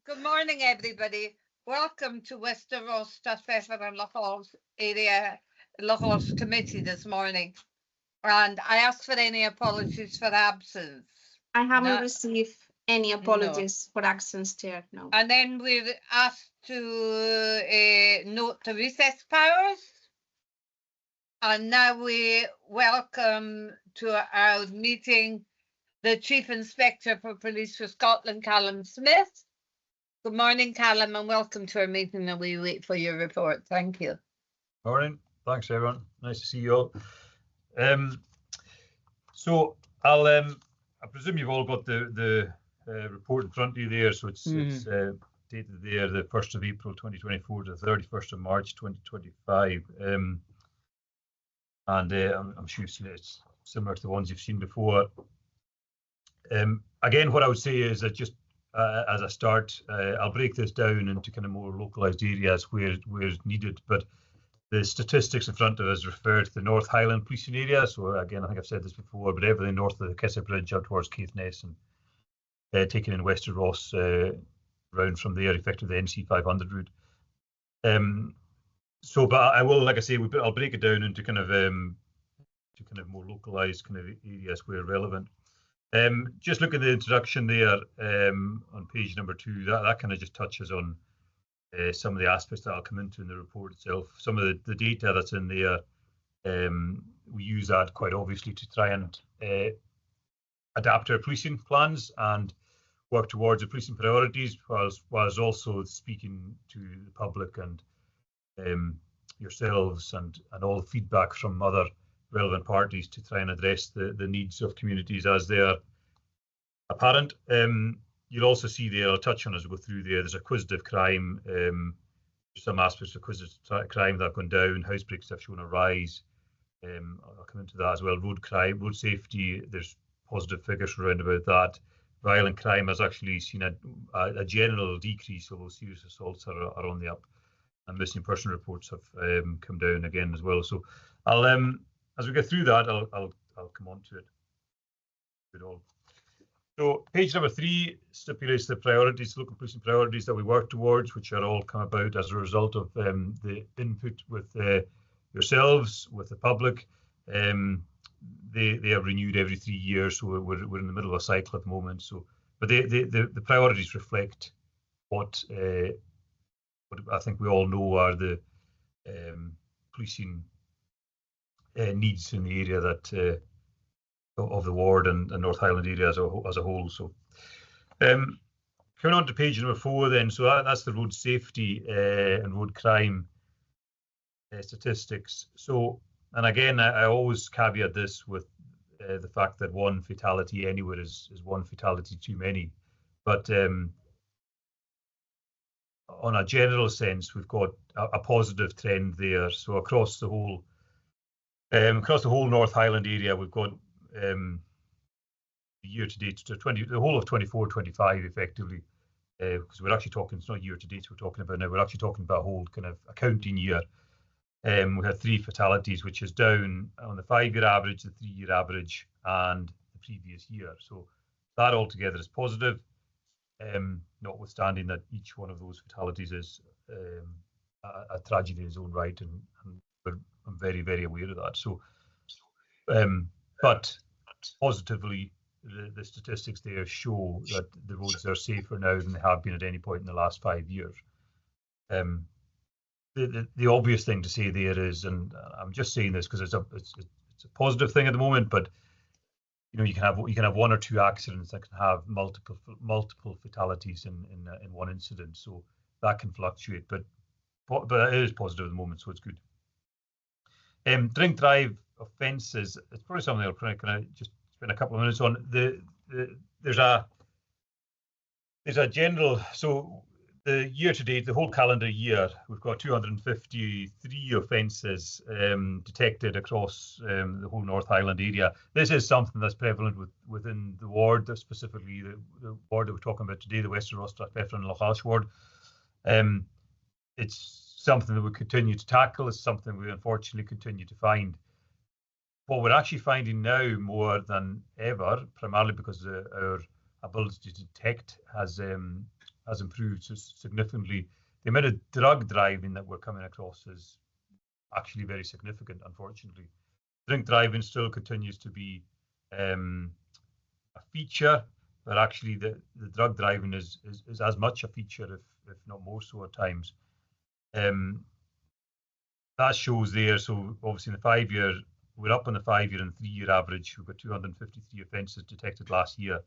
Good morning, everybody. Welcome to Westeros, Strathpeffer and Lochalsh area, Lochalsh committee this morning. And I ask for any apologies for absence. I haven't No, received any no. apologies for actions there, no. And then we're asked to note the recess powers. And now we welcome to our meeting the Chief Inspector for Police for Scotland, Callum Smith. Good morning, Callum, and welcome to our meeting, and we wait for your report. Thank you. Morning. Thanks, everyone. Nice to see you all. So I presume you've all got the report in front of you there. So it's dated there the 1st of April 2024 to the 31st of March 2025. And I'm sure it's similar to the ones you've seen before. Again, what I would say is that just as a start, I'll break this down into kind of more localised areas where needed. But the statistics in front of us refer to the North Highland policing area. So again, I think I've said this before, but everything north of the Kissa Bridge up towards Caithness and taking in Westeros round from there, effectively the NC 500 route. But I will, like I say, I'll break it down into kind of more localised kind of areas where relevant. Just look at the introduction there on page number 2. That kind of just touches on some of the aspects that I'll come into in the report itself. Some of the data that's in there, we use that quite obviously to try and adapt our policing plans and work towards the policing priorities, whilst also speaking to the public and yourselves and all the feedback from other relevant parties to try and address the needs of communities as they are apparent. You'll also see there, I'll touch on as we go through there, there's acquisitive crime, some aspects of acquisitive crime that have gone down, house breaks have shown a rise. I'll come into that as well. Road crime, road safety, there's positive figures around about that. Violent crime has actually seen a general decrease, although serious assaults are on the up, and missing person reports have come down again as well. So I'll as we go through that, I'll come on to it. Good all. So page number 3 stipulates the priorities, local policing priorities that we work towards, which are all come about as a result of the input with yourselves, with the public. They are renewed every 3 years, so we're in the middle of a cycle at the moment. So, but the priorities reflect what I think we all know are the policing needs in the area that of the ward and North Highland area as a whole. So coming on to page number 4 then, so that's the road safety and road crime statistics. So, and again, I always caveat this with the fact that one fatality anywhere is one fatality too many. But on a general sense, we've got a positive trend there. So across the whole North Highland area, we've got year to date to the whole of 24-25 effectively, because we're actually talking, it's not year to date we're talking about now, we're actually talking about a whole kind of accounting year. We had 3 fatalities, which is down on the 5-year average, the 3-year average, and the previous year. So that altogether is positive, notwithstanding that each one of those fatalities is a tragedy in its own right, and I'm very, very aware of that. So, but positively, the statistics there show that the roads are safer now than they have been at any point in the last 5 years. The obvious thing to say there is, and I'm just saying this because it's a positive thing at the moment, but you know, you can have 1 or 2 accidents that can have multiple fatalities in one incident, so that can fluctuate, but it is positive at the moment, so it's good. Drink drive offences, it's probably something I'll kind of just spend a couple of minutes on. There's a general, so the year to date, the whole calendar year, we've got 253 offences detected across the whole North Highland area. This is something that's prevalent within the ward, specifically the ward that we're talking about today, the Westeros, Strathpeffer and Lochalsh ward. It's something that we continue to tackle. It's something we unfortunately continue to find. What we're actually finding now more than ever, primarily because our ability to detect has has improved significantly. The amount of drug driving that we're coming across is actually very significant, unfortunately. Drink driving still continues to be a feature, but actually the drug driving is as much a feature, if not more so at times. That shows there, so obviously in the 5 year, we're up on the 5 year and 3 year average. We've got 253 offences detected last year.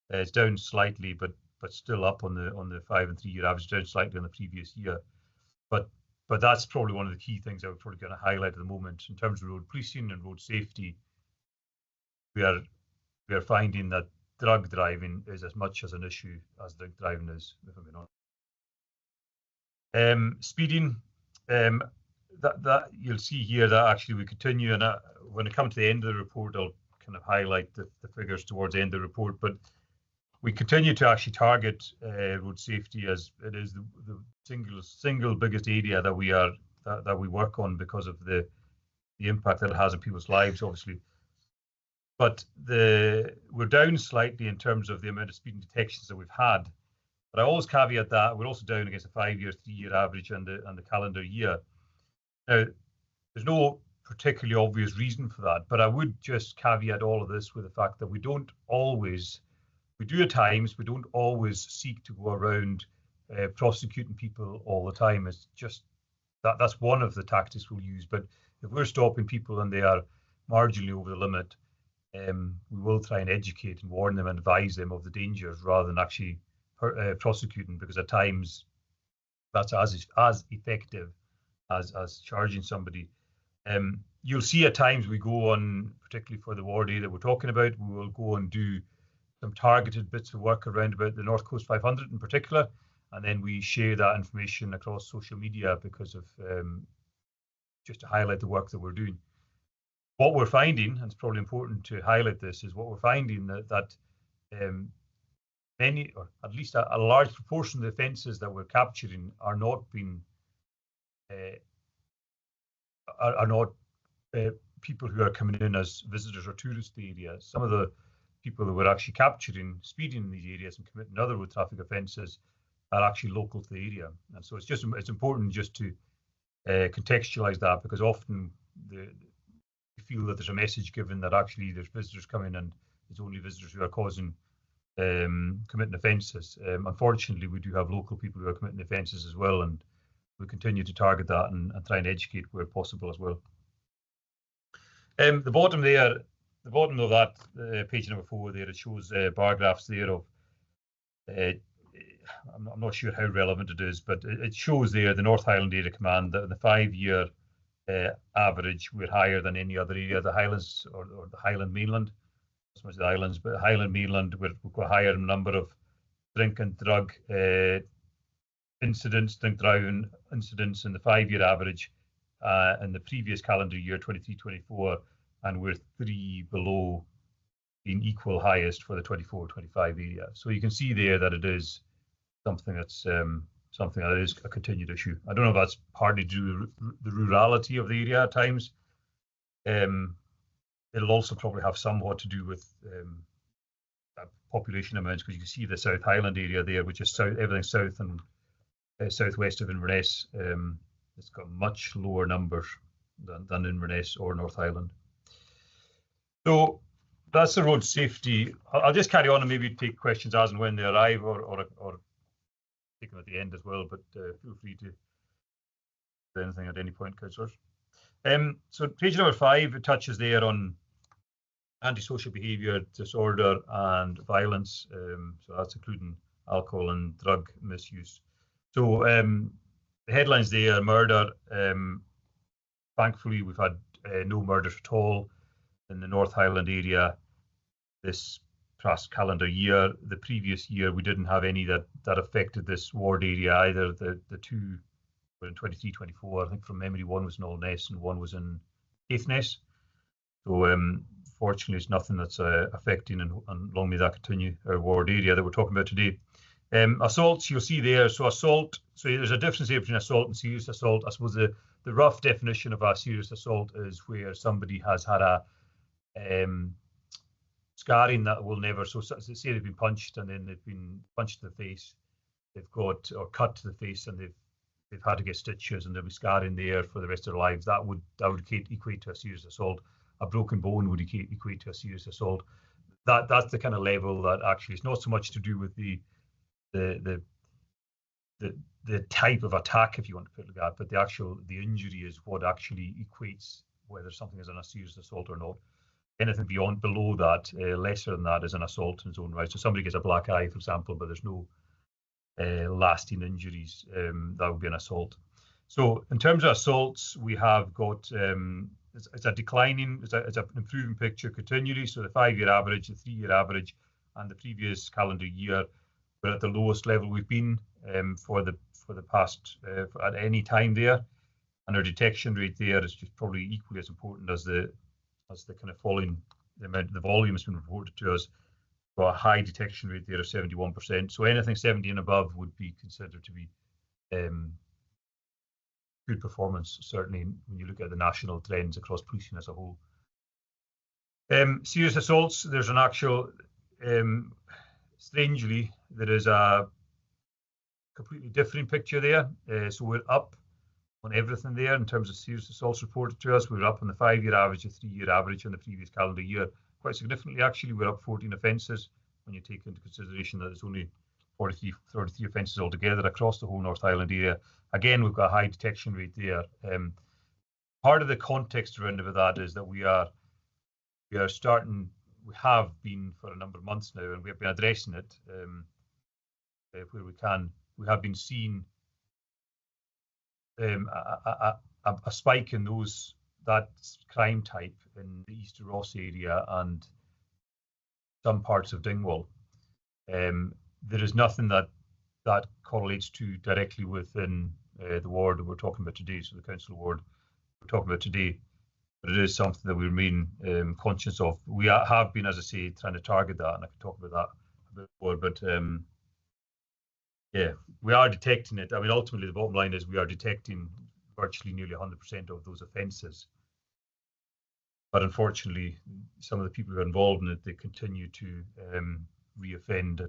It's down slightly, but still up on the 5 and 3 year average, down slightly on the previous year. But that's probably one of the key things I would probably going to highlight at the moment in terms of road policing and road safety. We are finding that drug driving is as much as an issue as drink driving is, if I'm being honest. Speeding, that you'll see here that actually we continue, and when I come to the end of the report, I'll kind of highlight the figures towards the end of the report, but we continue to actually target road safety as it is the single biggest area that we work on because of the impact that it has on people's lives, obviously. But we're down slightly in terms of the amount of speeding detections that we've had. But I always caveat that we're also down against the 5 year, 3 year average and the calendar year. Now, there's no particularly obvious reason for that, but I would just caveat all of this with the fact that we do at times, we don't always seek to go around prosecuting people all the time. It's just that's one of the tactics we'll use. But if we're stopping people and they are marginally over the limit, we will try and educate and warn them and advise them of the dangers rather than actually prosecuting, because at times that's as effective as charging somebody. You'll see at times we go on, particularly for the ward area that we're talking about, we will go and do some targeted bits of work around about the North Coast 500 in particular, and then we share that information across social media because of just to highlight the work that we're doing. What we're finding, and it's probably important to highlight this, is what we're finding that many, or at least a large proportion of the offences that we're capturing are not people who are coming in as visitors or tourists to the area. Some of the people that we're actually capturing speeding in these areas and committing other road traffic offences are actually local to the area. And so it's important just to contextualise that, because often we feel that there's a message given that actually there's visitors coming and it's only visitors who are causing committing offences. Unfortunately, we do have local people who are committing offences as well, and we continue to target that and try and educate where possible as well. The bottom of that page number 4 there, it shows bar graphs there of I'm not sure how relevant it is, but it shows there the North Highland Area Command that in the 5 year average we're higher than any other area, the Highlands or the Highland mainland, as much as the Highlands, but the Highland mainland we've got higher in number of drink and drug incidents, drink driving incidents in the 5 year average in the previous calendar year 23-24, and we're 3 below being equal highest for the 24-25 area. So you can see there that it is something that is a continued issue. I don't know if that's partly due to the rurality of the area at times. It'll also probably have somewhat to do with population amounts, because you can see the South Highland area there, which is everything south and southwest of Inverness. It's got much lower numbers than Inverness or North Highland. So that's the road safety. I'll just carry on and maybe take questions as and when they arrive, or take them at the end as well, but feel free to say anything at any point, councillors. So page number 5, it touches there on antisocial behaviour, disorder and violence. So that's including alcohol and drug misuse. So the headlines there, murder. Thankfully, we've had no murders at all in the North Highland area this past calendar year. The previous year, we didn't have any that affected this ward area either. The two were in 23-24. I think from memory, one was in Allness and one was in Caithness. So fortunately, it's nothing that's affecting, and long may that continue, our ward area that we're talking about today. Assaults, you'll see there. So assault, so there's a difference here between assault and serious assault. I suppose the rough definition of a serious assault is where somebody has had a scarring that will never, so say they've been punched and then they've been punched in the face, got or cut to the face and they've had to get stitches and there'll be scarring there for the rest of their lives, that would equate to a serious assault. A broken bone would equate to a serious assault. That's the kind of level that actually it's not so much to do with the type of attack, if you want to put it like that, but the injury is what actually equates whether something is a serious assault or not. Anything below that, lesser than that, is an assault in its own right. So somebody gets a black eye, for example, but there's no lasting injuries, that would be an assault. So in terms of assaults, we have got it's an improving picture continually. So the 5-year average, the 3-year average, and the previous calendar year, we're at the lowest level we've been for the past at any time there, and our detection rate there is just probably equally as important as the kind of falling the volume has been reported to us. Got a high detection rate there of 71%. So anything 70 and above would be considered to be good performance, certainly when you look at the national trends across policing as a whole. Serious assaults, there's an actual, strangely, there is a completely different picture there. So we're up on everything there in terms of serious assaults reported to us. We're up on the 5-year average, the 3-year average on the previous calendar year. Quite significantly, actually. We're up 14 offences when you take into consideration that there's only 33 offences altogether across the whole North Highland area. Again, we've got a high detection rate there. Part of the context around that is that we have been for a number of months now, and we have been addressing it where we can. We have been seeing a spike in that crime type in the East Ross area and some parts of Dingwall. There is nothing that correlates to directly within the ward that we're talking about today, so the council ward we're talking about today, but it is something that we remain conscious of. We have been, as I say, trying to target that, and I can talk about that a bit more, but yeah, we are detecting it. I mean, ultimately, the bottom line is we are detecting virtually nearly 100% of those offences. But unfortunately, some of the people who are involved in it, they continue to reoffend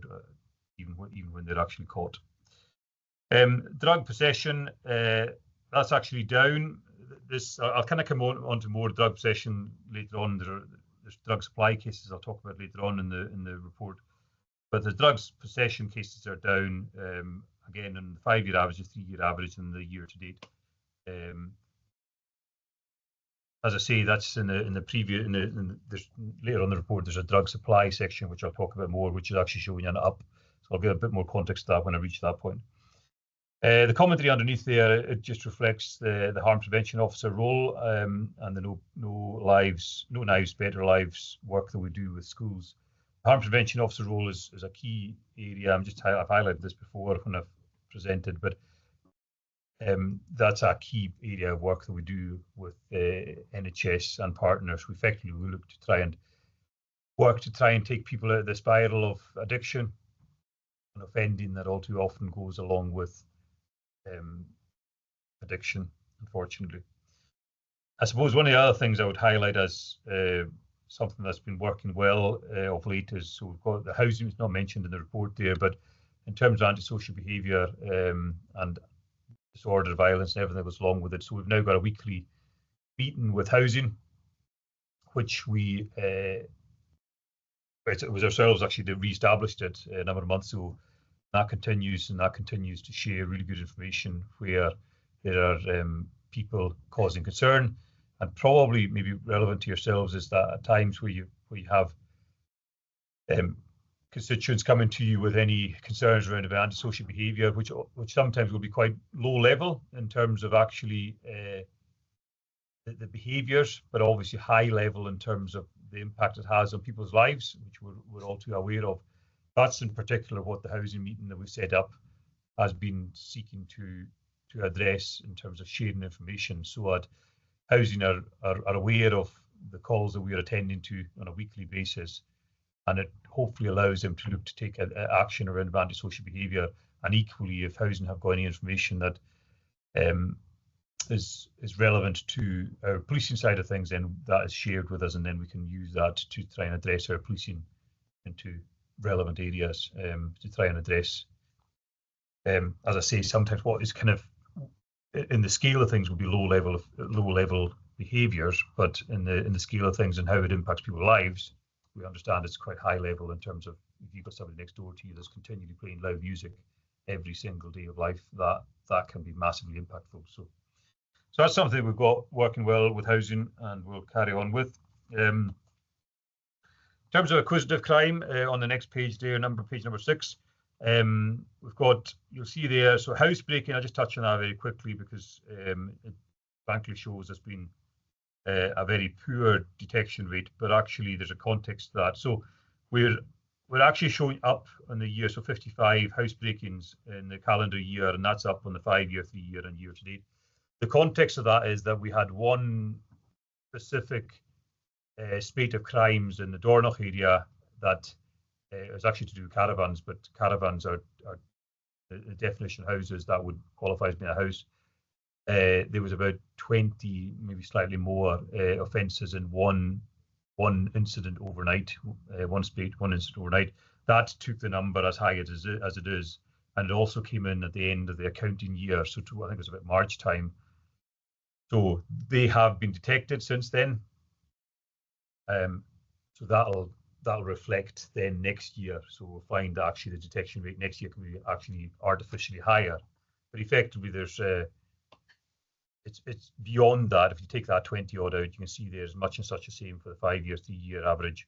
even when they're actually caught. Drug possession, that's actually down. I'll kind of come on to more drug possession later on. There's drug supply cases I'll talk about later on in the report. But the drugs possession cases are down again in the 5-year average, the 3-year average, and the year to date. As I say, that's in the previous. There's later on in the report. There's a drug supply section which I'll talk about more, which is actually showing an up. So I'll give a bit more context to that when I reach that point. The commentary underneath there, it just reflects the harm prevention officer role and the no knives, better lives work that we do with schools. The harm prevention officer role is a key area. I've highlighted this before when I've presented, but that's a key area of work that we do with NHS and partners. We effectively look to try and take people out of the spiral of addiction and offending that all too often goes along with addiction, unfortunately. I suppose one of the other things I would highlight as something that's been working well of late is, so we've got the housing, it's not mentioned in the report there, but in terms of antisocial behaviour and disorder, violence and everything that goes along with it. So we've now got a weekly meeting with housing, which it was ourselves actually that re-established it a number of months ago. That continues to share really good information where there are people causing concern, and probably maybe relevant to yourselves is that at times where you have constituents coming to you with any concerns around about antisocial behaviour, which sometimes will be quite low level in terms of actually the behaviours, but obviously high level in terms of the impact it has on people's lives, which we're all too aware of. That's in particular what the housing meeting that we've set up has been seeking to address in terms of sharing information, so that housing are aware of the calls that we are attending to on a weekly basis, and it hopefully allows them to look to take action around antisocial behaviour. And equally, if housing have got any information that is relevant to our policing side of things, then that is shared with us, and then we can use that to try and address our policing into relevant areas to try and address as I say, sometimes what is kind of in the scale of things would be low level behaviours, but in the scale of things and how it impacts people's lives, we understand it's quite high level in terms of if you've got somebody next door to you that's continually playing loud music every single day of life, that can be massively impactful. So that's something we've got working well with housing and we'll carry on with. In terms of acquisitive crime, on the next page there, page number 6, we've got, you'll see there, so housebreaking, I'll just touch on that very quickly because it frankly shows there's been a very poor detection rate, but actually there's a context to that. So we're actually showing up on the year, so 55 housebreakings in the calendar year, and that's up on the 5-year, 3-year and year to date. The context of that is that we had one specific spate of crimes in the Dornoch area that was actually to do with caravans, but caravans are the definition of houses that would qualify as being a house. There was about 20, maybe slightly more offences in one incident overnight, one incident overnight. That took the number as high as it is, and it also came in at the end of the accounting year, so I think it was about March time. So they have been detected since then. So that'll reflect then next year. So we'll find that actually the detection rate next year can be actually artificially higher, but effectively there's it's beyond that. If you take that 20 odd out, you can see there's much and such the same for the 5-year, 3-year average.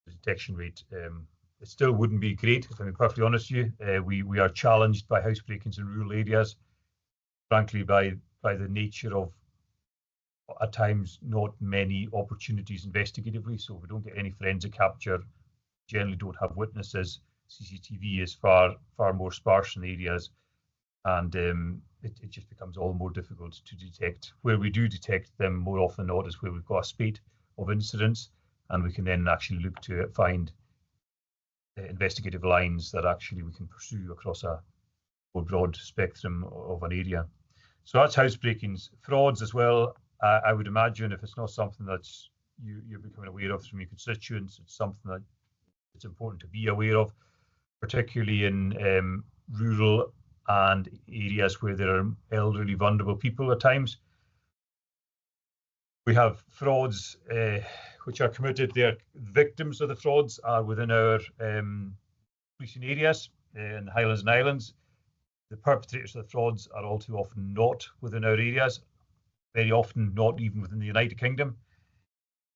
The detection rate, it still wouldn't be great, if I'm perfectly honest with you. We are challenged by housebreakings in rural areas, frankly, by the nature of, at times, not many opportunities investigatively. So we don't get any forensic capture, generally don't have witnesses. CCTV is far more sparse in areas, and it just becomes all the more difficult to detect. Where we do detect them more often than not is where we've got a spate of incidents, and we can then actually look to find investigative lines that actually we can pursue across a more broad spectrum of an area. So that's housebreakings. Frauds as well. I would imagine if it's not something that's you're becoming aware of from your constituents, it's something that it's important to be aware of, particularly in rural and areas where there are elderly, vulnerable people at times. We have frauds which are committed. Their victims of the frauds are within our policing areas in the Highlands and Islands. The perpetrators of the frauds are all too often not within our areas, very often not even within the United Kingdom.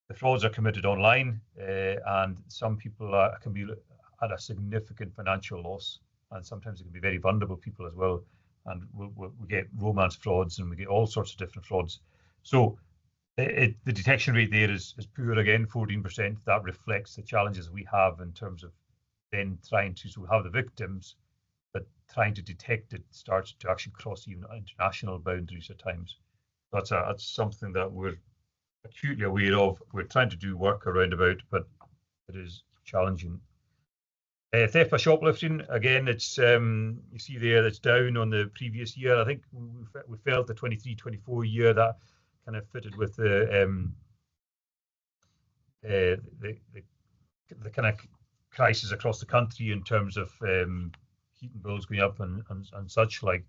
The frauds are committed online, and some people can be at a significant financial loss, and sometimes it can be very vulnerable people as well. And we get romance frauds, and we get all sorts of different frauds. So the detection rate there is poor again, 14%. That reflects the challenges we have in terms of then trying to, so we have the victims, but trying to detect it starts to actually cross even international boundaries at times. That's something that we're acutely aware of. We're trying to do work around about, but it is challenging. Theft by shoplifting, again, it's you see there that's down on the previous year. I think we felt the 23-24 year that kind of fitted with the kind of crisis across the country in terms of heating bills going up and such like.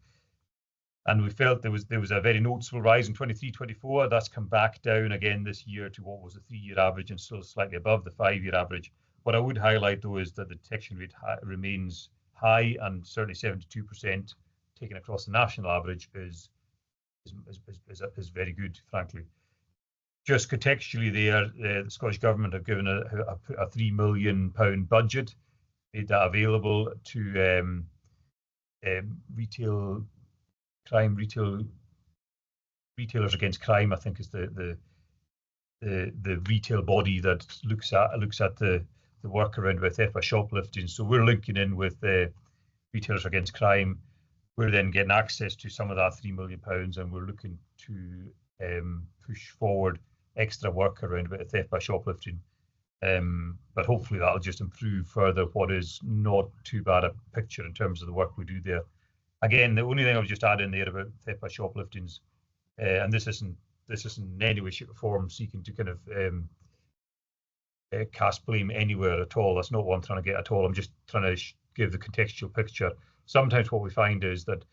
And we felt there was a very noticeable rise in 23-24. That's come back down again this year to what was the 3-year average and still slightly above the 5-year average. What I would highlight though is that the detection rate remains high, and certainly 72% taken across the national average is very good, frankly. Just contextually there, the Scottish Government have given a £3 million budget, made that available to Retailers Against Crime, I think is the retail body that looks at the work around with theft by shoplifting. So we're linking in with Retailers Against Crime. We're then getting access to some of that £3 million, and we're looking to push forward extra work around with theft by shoplifting. But hopefully that'll just improve further what is not too bad a picture in terms of the work we do there. Again, the only thing I'll just add in there about theft by shopliftings, and this isn't in any way, shape or form seeking to kind of cast blame anywhere at all. That's not what I'm trying to get at all. I'm just trying to give the contextual picture. Sometimes what we find is that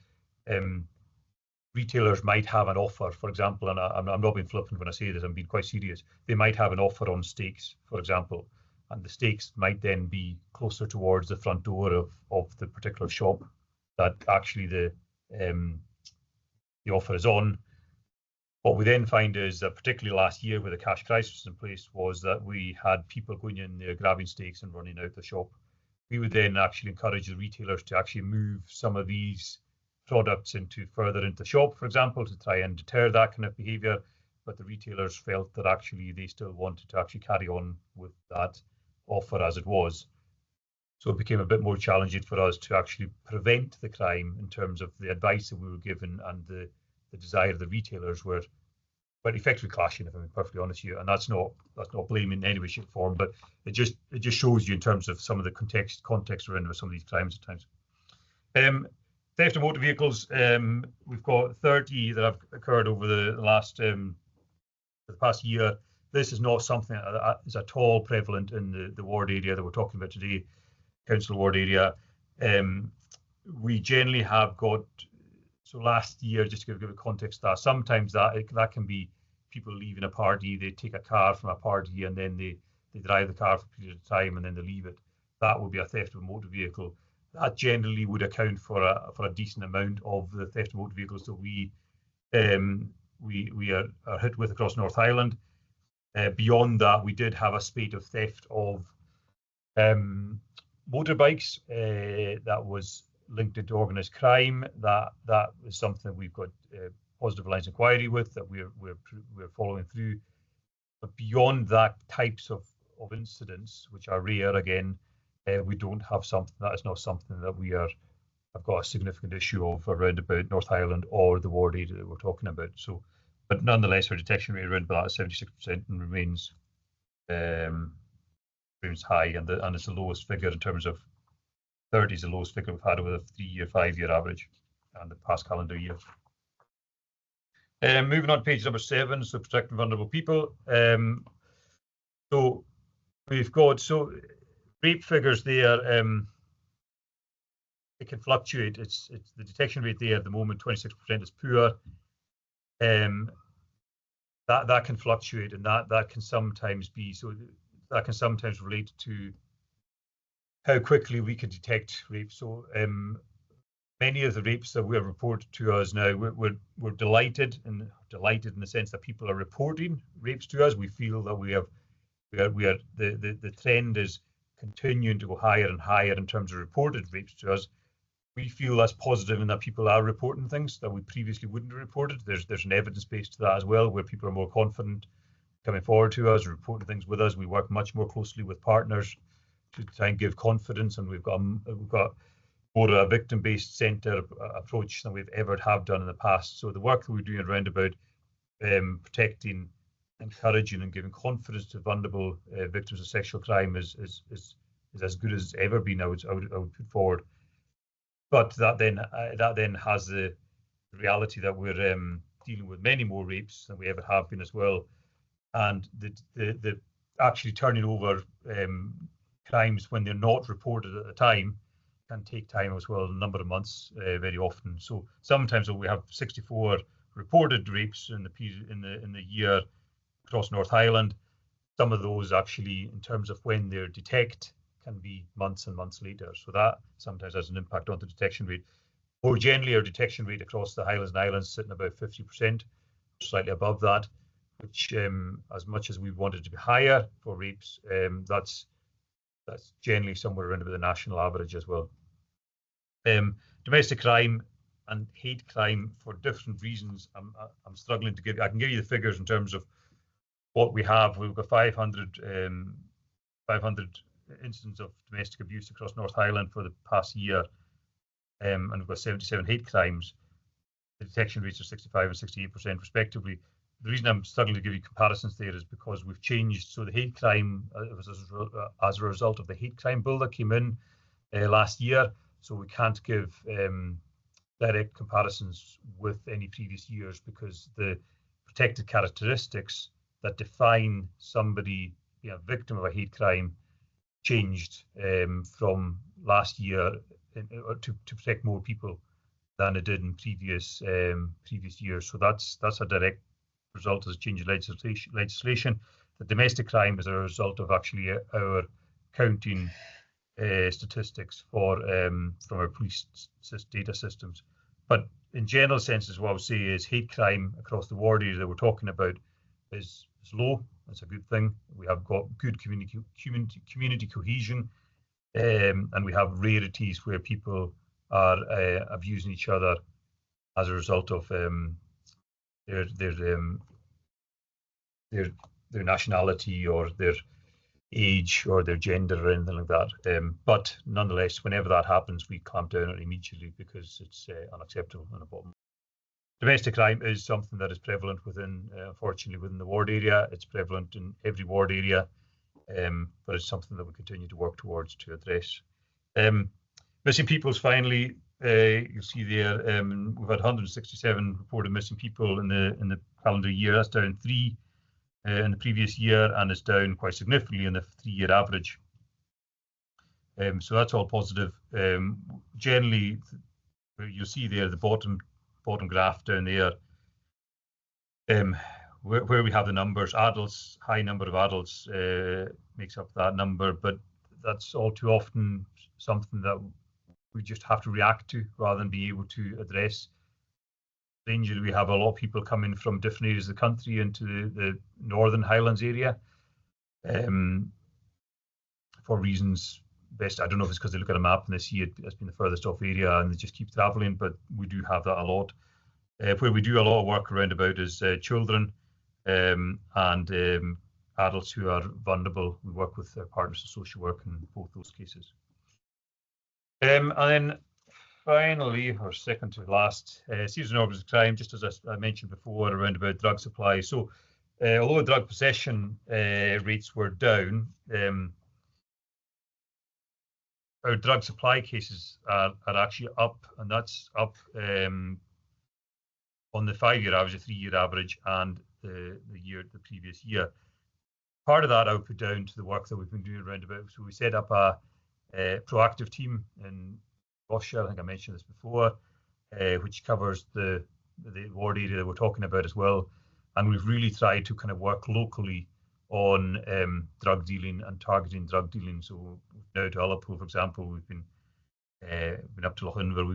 retailers might have an offer, for example, and I'm not being flippant when I say this, I'm being quite serious. They might have an offer on steaks, for example, and the steaks might then be closer towards the front door of the particular shop that actually the offer is on. What we then find is that, particularly last year where the cash crisis was in place, was that we had people going in there grabbing steaks and running out the shop. We would then actually encourage the retailers to actually move some of these products further into the shop, for example, to try and deter that kind of behaviour. But the retailers felt that actually they still wanted to actually carry on with that offer as it was. So it became a bit more challenging for us to actually prevent the crime in terms of the advice that we were given, and the desire of the retailers were effectively clashing, if I'm perfectly honest with you. And that's not blaming in any way, shape, or form, but it just shows you in terms of some of the context around some of these crimes at times. Theft of motor vehicles, we've got 30 that have occurred over the past year. This is not something that is at all prevalent in the ward area that we're talking about today, council ward area. We generally have got, so last year, just to give a context, that sometimes that can be people leaving a party, they take a car from a party and then they drive the car for a period of time and then they leave it. That would be a theft of a motor vehicle. That generally would account for a decent amount of the theft of motor vehicles that we are hit with across North Highland. Beyond that, we did have a spate of theft of motorbikes that was linked into organised crime. That is something we've got positive lines of inquiry with, that we're following through. But beyond that types of incidents, which are rare again, we don't have something. That is not something that have got a significant issue of around about North Highland or the ward area that we're talking about. So, but nonetheless, our detection rate around about 76% and remains high, and it's the lowest figure in terms of 30 is the lowest figure we've had over the 3-year, 5-year average and the past calendar year. Moving on to page number 7, so protecting vulnerable people. So we've got rape figures there. It can fluctuate. It's the detection rate there at the moment, 26% is poor. That can fluctuate, and that can sometimes be that can sometimes relate to how quickly we can detect rape. So many of the rapes that were reported to us now, we're delighted in the sense that people are reporting rapes to us. We feel that we are the trend is continuing to go higher and higher in terms of reported rapes to us. We feel that's positive in that people are reporting things that we previously wouldn't have reported. There's an evidence base to that as well, where people are more confident coming forward to us, reporting things with us. We work much more closely with partners to try and give confidence, and we've got more a victim-based centre approach than we've ever have done in the past. So the work that we're doing around about protecting, encouraging, and giving confidence to vulnerable victims of sexual crime is as good as it's ever been. I would put forward. But that then has the reality that we're dealing with many more rapes than we ever have been as well, and the actually turning over crimes when they're not reported at the time can take time as well, a number of months very often. So sometimes we have 64 reported rapes in the year across North Highland. Some of those actually, in terms of when they're detected, can be months and months later. So that sometimes has an impact on the detection rate. More generally, our detection rate across the Highlands and Islands sitting about 50%, slightly above that, which as much as we wanted to be higher for rapes, that's generally somewhere around about the national average as well. Domestic crime and hate crime, for different reasons, I'm struggling to give. I can give you the figures in terms of what we have. We've got 500 incidents of domestic abuse across North Highland for the past year, and we've got 77 hate crimes. The detection rates are 65 and 68% respectively. The reason I'm struggling to give you comparisons there is because we've changed. So the hate crime was as a result of the hate crime bill that came in last year. So we can't give direct comparisons with any previous years, because the protected characteristics that define somebody being a victim of a hate crime changed from last year to protect more people than it did in previous years. So that's a direct result of the change in legislation. The domestic crime is a result of actually our counting statistics from our police data systems. But in general senses, what I would say is hate crime across the ward area that we're talking about is low. That's a good thing. We have got good community cohesion, and we have rarities where people are abusing each other as a result of their nationality or their age or their gender or anything like that. But nonetheless, whenever that happens, we clamp down on it immediately because it's unacceptable on the bottom. Domestic crime is something that is prevalent within, unfortunately, within the ward area. It's prevalent in every ward area, but it's something that we continue to work towards to address. Missing peoples, finally, you'll see there, we've had 167 reported missing people in the calendar year. That's down 3 in the previous year, and it's down quite significantly in the 3-year average. So that's all positive. Generally, you'll see there the bottom graph down there, where we have the numbers. Adults, high number of adults makes up that number, but that's all too often something that we just have to react to rather than be able to address. Danger, we have a lot of people coming from different areas of the country into the northern Highlands area for reasons best. I don't know if it's because they look at a map and they see it as being the furthest off area and they just keep traveling, but we do have that a lot. Where we do a lot of work around about is children and adults who are vulnerable. We work with partners of social work in both those cases. And then finally, or second to last, serious and organized crime, just as I mentioned before, around about drug supply. So although drug possession rates were down, our drug supply cases are actually up, and that's up on the 5-year average, the 3-year average, and the previous year. Part of that I would put down to the work that we've been doing around about. So we set up a proactive team in Rothschild, I think I mentioned this before, which covers the ward area that we're talking about as well. And we've really tried to kind of work locally on drug dealing and targeting drug dealing. So now to Ullapool, for example, we've been up to Lochalland,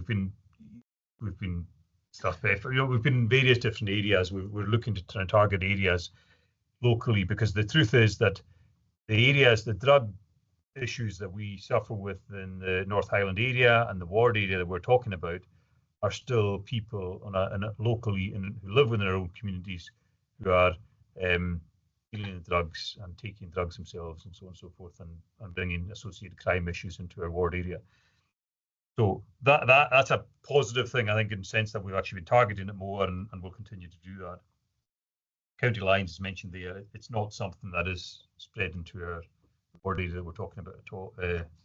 we've been Strathpeffer, we've been in various different areas. We're looking to try and target areas locally, because the truth is that the areas, the drug issues that we suffer with in the North Highland area and the ward area that we're talking about are still people locally who live within their own communities who are dealing in drugs and taking drugs themselves and so on and so forth, and bringing associated crime issues into our ward area. So that's a positive thing, I think, in the sense that we've actually been targeting it more, and we'll continue to do that. County lines is mentioned there. It's not something that is spread into our ward area that we're talking about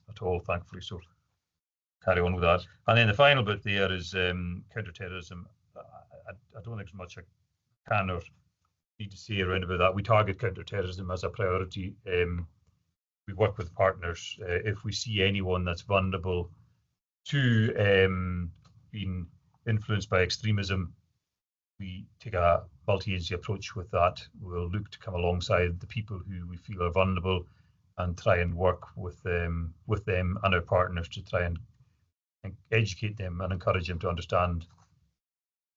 at all, thankfully. So carry on with that. And then the final bit there is counter-terrorism. I don't think there's much I can or need to say around about that. We target counter-terrorism as a priority. We work with partners. If we see anyone that's vulnerable to being influenced by extremism, we take a multi-agency approach with that. We'll look to come alongside the people who we feel are vulnerable and try and work with them and our partners to try and educate them and encourage them to understand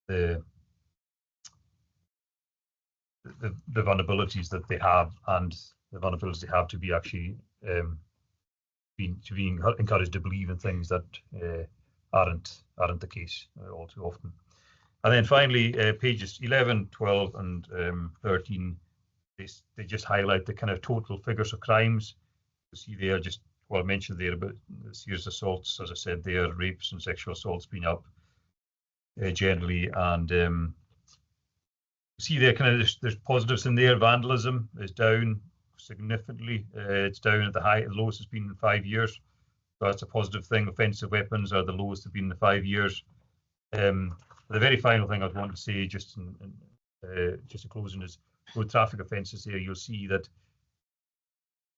the vulnerabilities that they have, and the vulnerabilities they have to be actually being encouraged to believe in things that aren't the case all too often. And then finally, pages 11, 12, and 13, they just highlight the kind of total figures of crimes. You see there, just what I mentioned there about serious assaults, as I said there, rapes and sexual assaults being up generally, and you see there kind of there's positives in there. Vandalism is down significantly. It's down at the lowest it's been in 5 years. So that's a positive thing. Offensive weapons are the lowest they've been in 5 years. The very final thing I want to say, just in closing, is road traffic offences there. You'll see that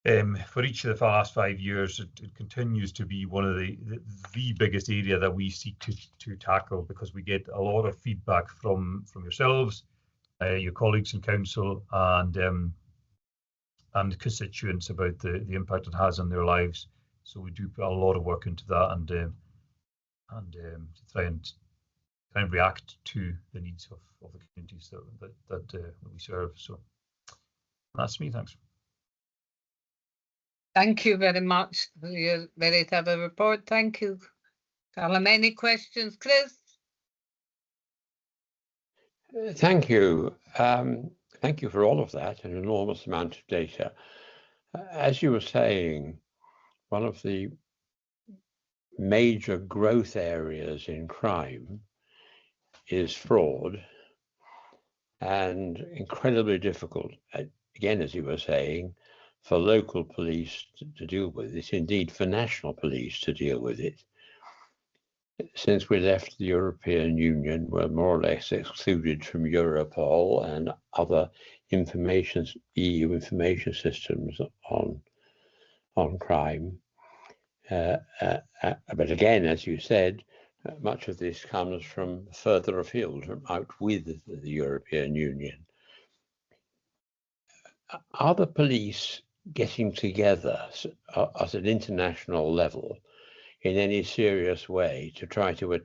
For each of the last 5 years, it continues to be one of the biggest area that we seek to tackle, because we get a lot of feedback from yourselves, your colleagues in council, and constituents about the impact it has on their lives. So we do put a lot of work into that, and to try and react to the needs of the communities that we serve. So that's me. Thanks. Thank you very much for your very thorough report. Thank you. Callum, any questions? Chris? Thank you. Thank you for all of that, an enormous amount of data. As you were saying, one of the major growth areas in crime is fraud, and incredibly difficult, again, as you were saying, for local police to deal with it, indeed for national police to deal with it. Since we left the European Union, we're more or less excluded from Europol and other EU information systems on crime. But again, as you said, much of this comes from further afield, from out with the European Union. Are the police getting together at an international level in any serious way to try to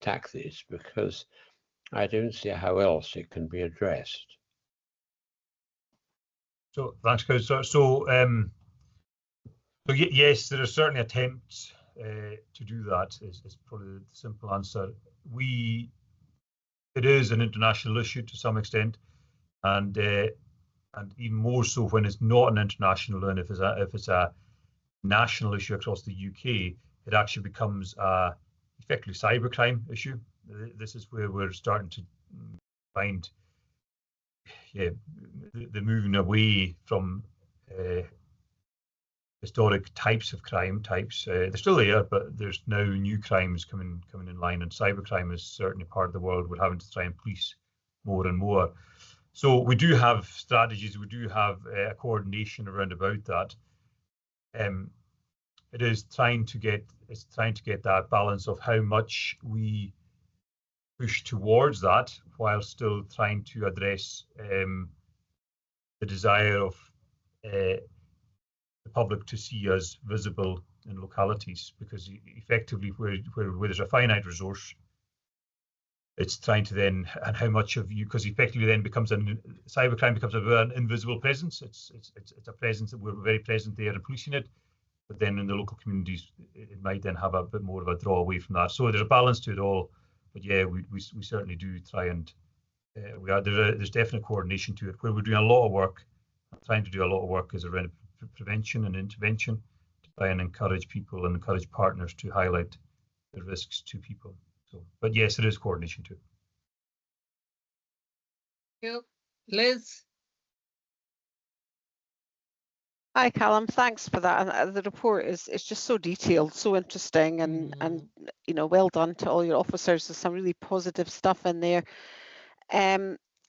attack this? Because I don't see how else it can be addressed. So thanks, Councillor. So yes, there are certainly attempts to do that. Is probably the simple answer. It is an international issue to some extent, and even more so when it's not an international one. If it's a national issue across the UK, it actually becomes a effectively cybercrime issue. This is where we're starting to find, the moving away from historic types of crime types. They're still there, but there's now new crimes coming in line, and cybercrime is certainly part of the world we're having to try and police more and more. So we do have strategies, we do have a coordination around about that. It is trying to get that balance of how much we push towards that while still trying to address the desire of the public to see us visible in localities, because effectively where there's a finite resource, it's trying to then, and how much of you, because effectively then cybercrime becomes an invisible presence. It's a presence that we're very present there and policing it, but then in the local communities, it might then have a bit more of a draw away from that. So there's a balance to it all, but yeah, we certainly do try and there's definite coordination to it. Where we're doing a lot of work, trying to do a lot of work is around prevention and intervention, to try and encourage people and encourage partners to highlight the risks to people. So, but yes, there is coordination too. Thank you. Liz? Hi, Callum. Thanks for that. And the report is just so detailed, so interesting, and well done to all your officers. There's some really positive stuff in there.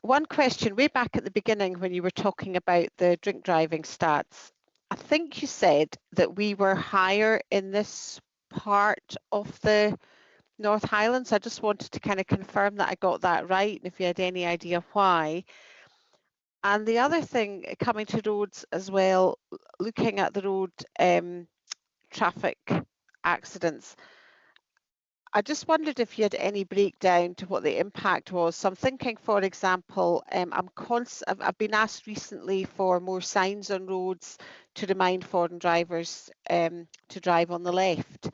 One question, way back at the beginning when you were talking about the drink driving stats, I think you said that we were higher in this part of the North Highlands. I just wanted to kind of confirm that I got that right, and if you had any idea why. And the other thing, coming to roads as well, looking at the road traffic accidents, I just wondered if you had any breakdown to what the impact was. So I'm thinking, for example, I've been asked recently for more signs on roads to remind foreign drivers to drive on the left.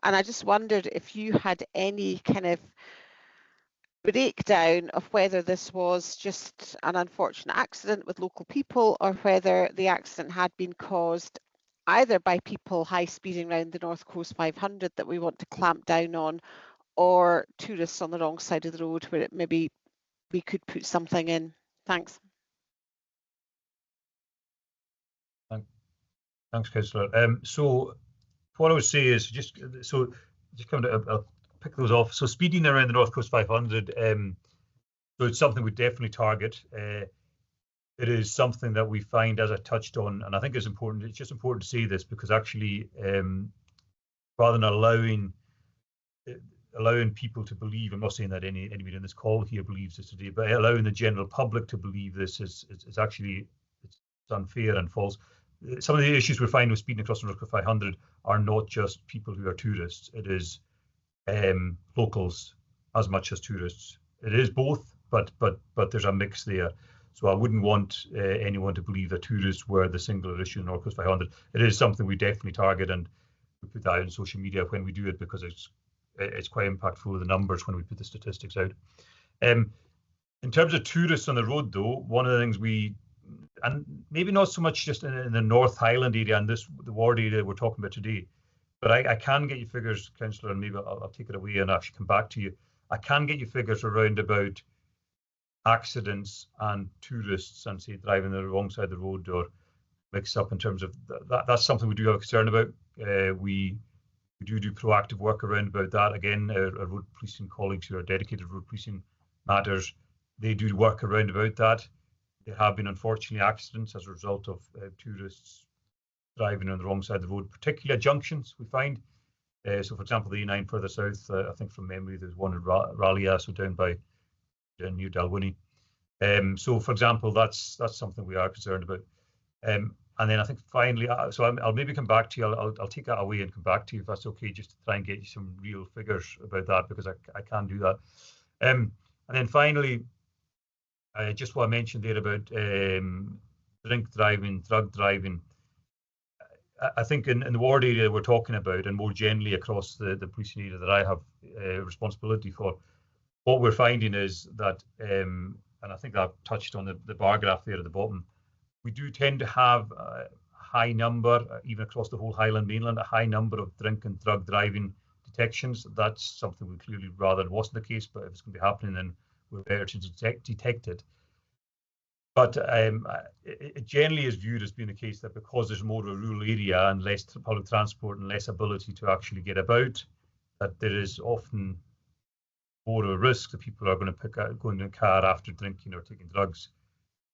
And I just wondered if you had any kind of breakdown of whether this was just an unfortunate accident with local people, or whether the accident had been caused either by people high speeding around the North Coast 500 that we want to clamp down on, or tourists on the wrong side of the road where maybe we could put something in. Thanks. Thanks, Councillor. So what I would say is just come to I'll pick those off. So speeding around the North Coast 500, so it's something we definitely target. it is something that we find, as I touched on, and I think it's important. It's just important to say this because actually, rather than allowing people to believe, I'm not saying that anybody in this call here believes this today, but allowing the general public to believe this is actually it's unfair and false. Some of the issues we're finding with speeding across the North Coast 500 are not just people who are tourists. It is locals as much as tourists. It is both, but there's a mix there. So I wouldn't want anyone to believe that tourists were the singular issue in North Coast 500. It is something we definitely target, and we put that out on social media when we do it because it's quite impactful, the numbers, when we put the statistics out. In terms of tourists on the road, though, one of the things and maybe not so much just in the North Highland area and the ward area we're talking about today, but I can get you figures, Councillor, and maybe I'll take it away and actually come back to you. I can get you figures around about accidents and tourists and say driving the wrong side of the road or mix up in terms of that's something we do have a concern about. We do proactive work around about that. Again, our road policing colleagues who are dedicated to road policing matters, they do work around about that. There have been unfortunately accidents as a result of tourists driving on the wrong side of the road, particularly at junctions we find. So for example, the A9 further south, I think from memory, there's one in Raleigh, so down near Dalwhinnie. So for example, that's something we are concerned about. And then I think finally, so I'll maybe come back to you. I'll take that away and come back to you if that's okay, just to try and get you some real figures about that, because I can do that. And then finally, just what I mentioned there about drink driving, drug driving. I think in the ward area we're talking about, and more generally across the policing area that I have responsibility for, what we're finding is that, and I think I've touched on the bar graph there at the bottom, we do tend to have a high number, even across the whole Highland mainland, a high number of drink and drug driving detections. That's something we clearly rather it wasn't the case, but if it's going to be happening, then we're better to detect it. But it generally is viewed as being the case that because there's more of a rural area and less public transport and less ability to actually get about, that there is often more of a risk that people are going to go into a car after drinking or taking drugs.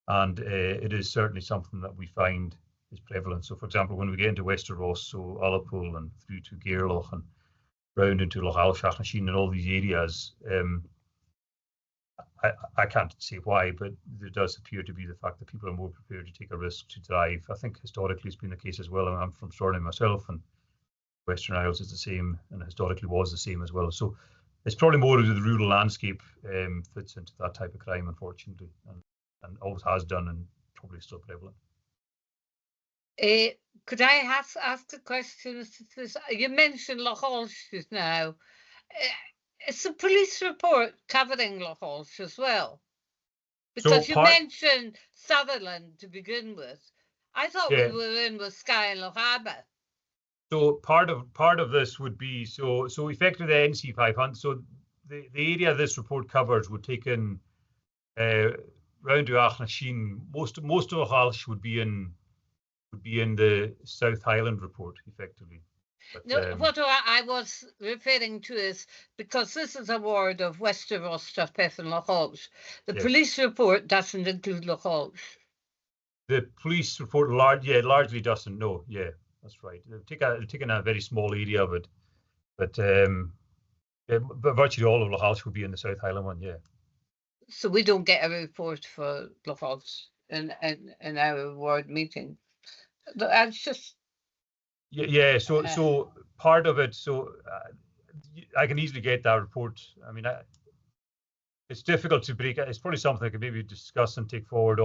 And it is certainly something that we find is prevalent. So for example, when we get into Westeros, so Ullapool and through to Gairloch and round into Lochalsh, Achnasin and all these areas, I can't say why, but there does appear to be the fact that people are more prepared to take a risk to drive. I think historically it's been the case as well. I'm from Stornoway myself, and Western Isles is the same, and historically was the same as well. So it's probably more of the rural landscape fits into that type of crime, unfortunately, and always has done, and probably still prevalent. Could I ask a question? You mentioned Lochalsh just now. It's a police report covering Lochalsh as well, because you mentioned Sutherland to begin with. I thought we were in with Skye and Lochaber. So part of this would be so effectively the NC 500. So the area this report covers would take in round to Achnasin. Most of Lochalsh would be in the South Highland report effectively. But, no, what I was referring to is, because this is a ward of Westeros, Strathpeffer and Lochalsh, the police report doesn't include Lochalsh. The police report largely doesn't. No, that's right. They've taken a very small area of it, but virtually all of Lochalsh would be in the South Highland one. Yeah. So we don't get a report for Lochalsh in our ward meeting. That's just. So part of it. So I can easily get that report. I mean, it's difficult to break. It's probably something I could maybe discuss and take forward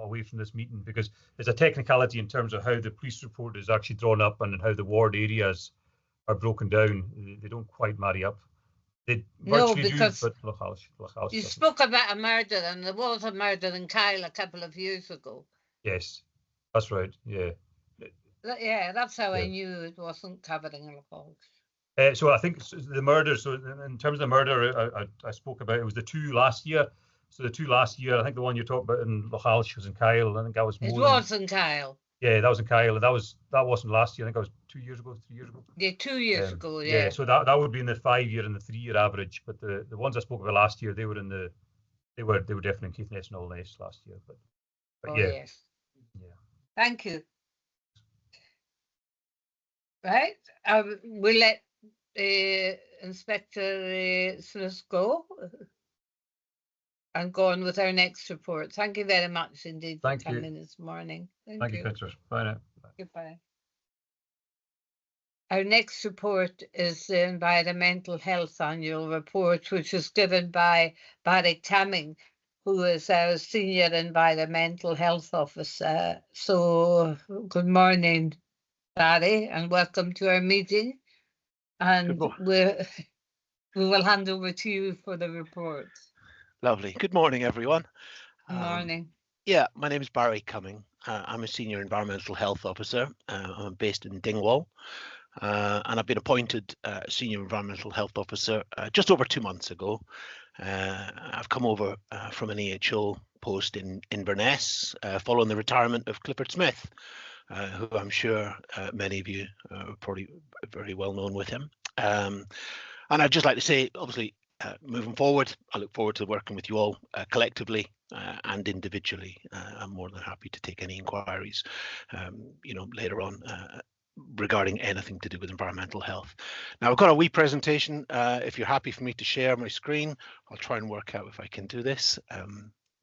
away from this meeting, because there's a technicality in terms of how the police report is actually drawn up and how the ward areas are broken down. They don't quite marry up. They virtually do, but Lochalsh you spoke about a murder, and there was a murder in Kyle a couple of years ago. Yes, that's right. Yeah. That's how I knew it wasn't covered in Lochalsh. So I think the murder. So in terms of the murder, I spoke about, it was the two last year. So the two last year, I think the one you're talking about in Lochalsh was in Kyle. I think that was. It was in Kyle. Yeah, that was in Kyle. That wasn't last year. I think that was 2 years ago, 3 years ago. Yeah, 2 years ago. Yeah. So that would be in the 5-year and the 3-year average. But the ones I spoke about last year, they were definitely in Keith Ness and All Ness last year. But But Oh, yeah, yes. yeah. Thank you. Right. We'll let Inspector Smith go and go on with our next report. Thank you very much indeed for Thank you. coming this morning. Thank you, Peter. Bye now. Goodbye. Our next report is the Environmental Health Annual Report, which is given by Barry Tamming, who is our Senior Environmental Health Officer. So, good morning, Barry, and welcome to our meeting. And we will hand over to you for the report. Lovely. Good morning, everyone. Good morning. Yeah, my name is Barry Cumming. I'm a Senior Environmental Health Officer. I'm based in Dingwall. And I've been appointed Senior Environmental Health Officer just over 2 months ago. I've come over from an AHO post in Inverness following the retirement of Clifford Smith, who I'm sure many of you are probably very well known with him. And I'd just like to say, obviously, moving forward, I look forward to working with you all collectively and individually. I'm more than happy to take any inquiries, later on regarding anything to do with environmental health. Now, I've got a wee presentation. If you're happy for me to share my screen, I'll try and work out if I can do this.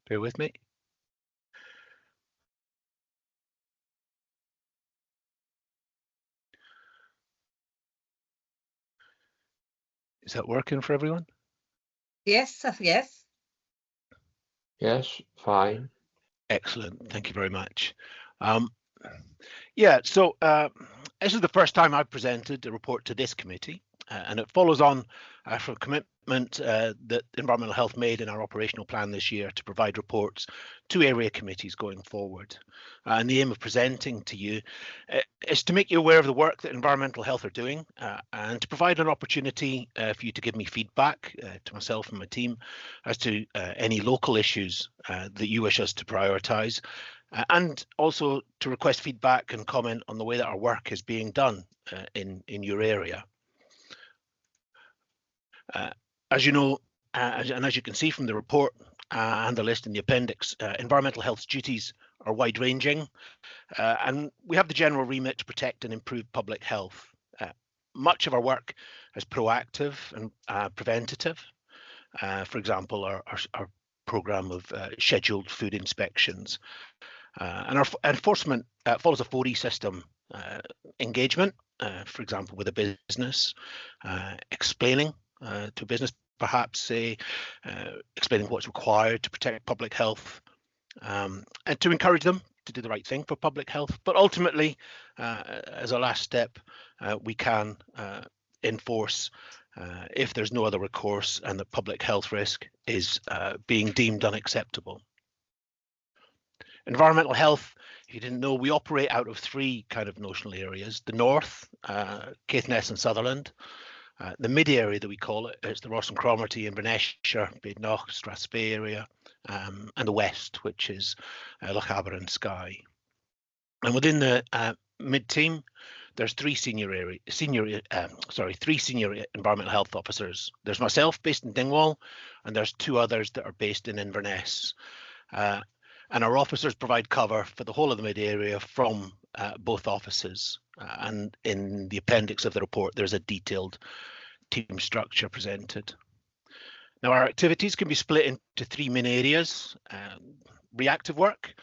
Bear with me. Is that working for everyone? Yes, yes. Yes, fine. Excellent. Thank you very much. Yeah, so this is the first time I've presented a report to this committee, and it follows on from a commitment that Environmental Health made in our operational plan this year to provide reports to area committees going forward. And the aim of presenting to you is to make you aware of the work that Environmental Health are doing and to provide an opportunity for you to give me feedback to myself and my team as to any local issues that you wish us to prioritise. And also to request feedback and comment on the way that our work is being done in your area. As you know, and as you can see from the report and the list in the appendix, environmental health's duties are wide-ranging, and we have the general remit to protect and improve public health. Much of our work is proactive and preventative. For example, our programme of scheduled food inspections. And our enforcement follows a 4E system: engagement, for example, with a business, explaining to a business, perhaps say, explaining what's required to protect public health, and to encourage them to do the right thing for public health. But ultimately, as a last step, we can enforce if there's no other recourse and the public health risk is being deemed unacceptable. Environmental health, if you didn't know, we operate out of 3 kind of notional areas: the north, Caithness and Sutherland; the mid area that we call it, it's the Ross and Cromarty, Inverness-shire, Badenoch, Strathspey area, and the west, which is Lochaber and Skye. And within the mid team, there's 3 senior environmental health officers. There's myself based in Dingwall, and there's 2 others that are based in Inverness. And our officers provide cover for the whole of the mid area from both offices. And in the appendix of the report, there's a detailed team structure presented. Now, our activities can be split into 3 main areas. Reactive work,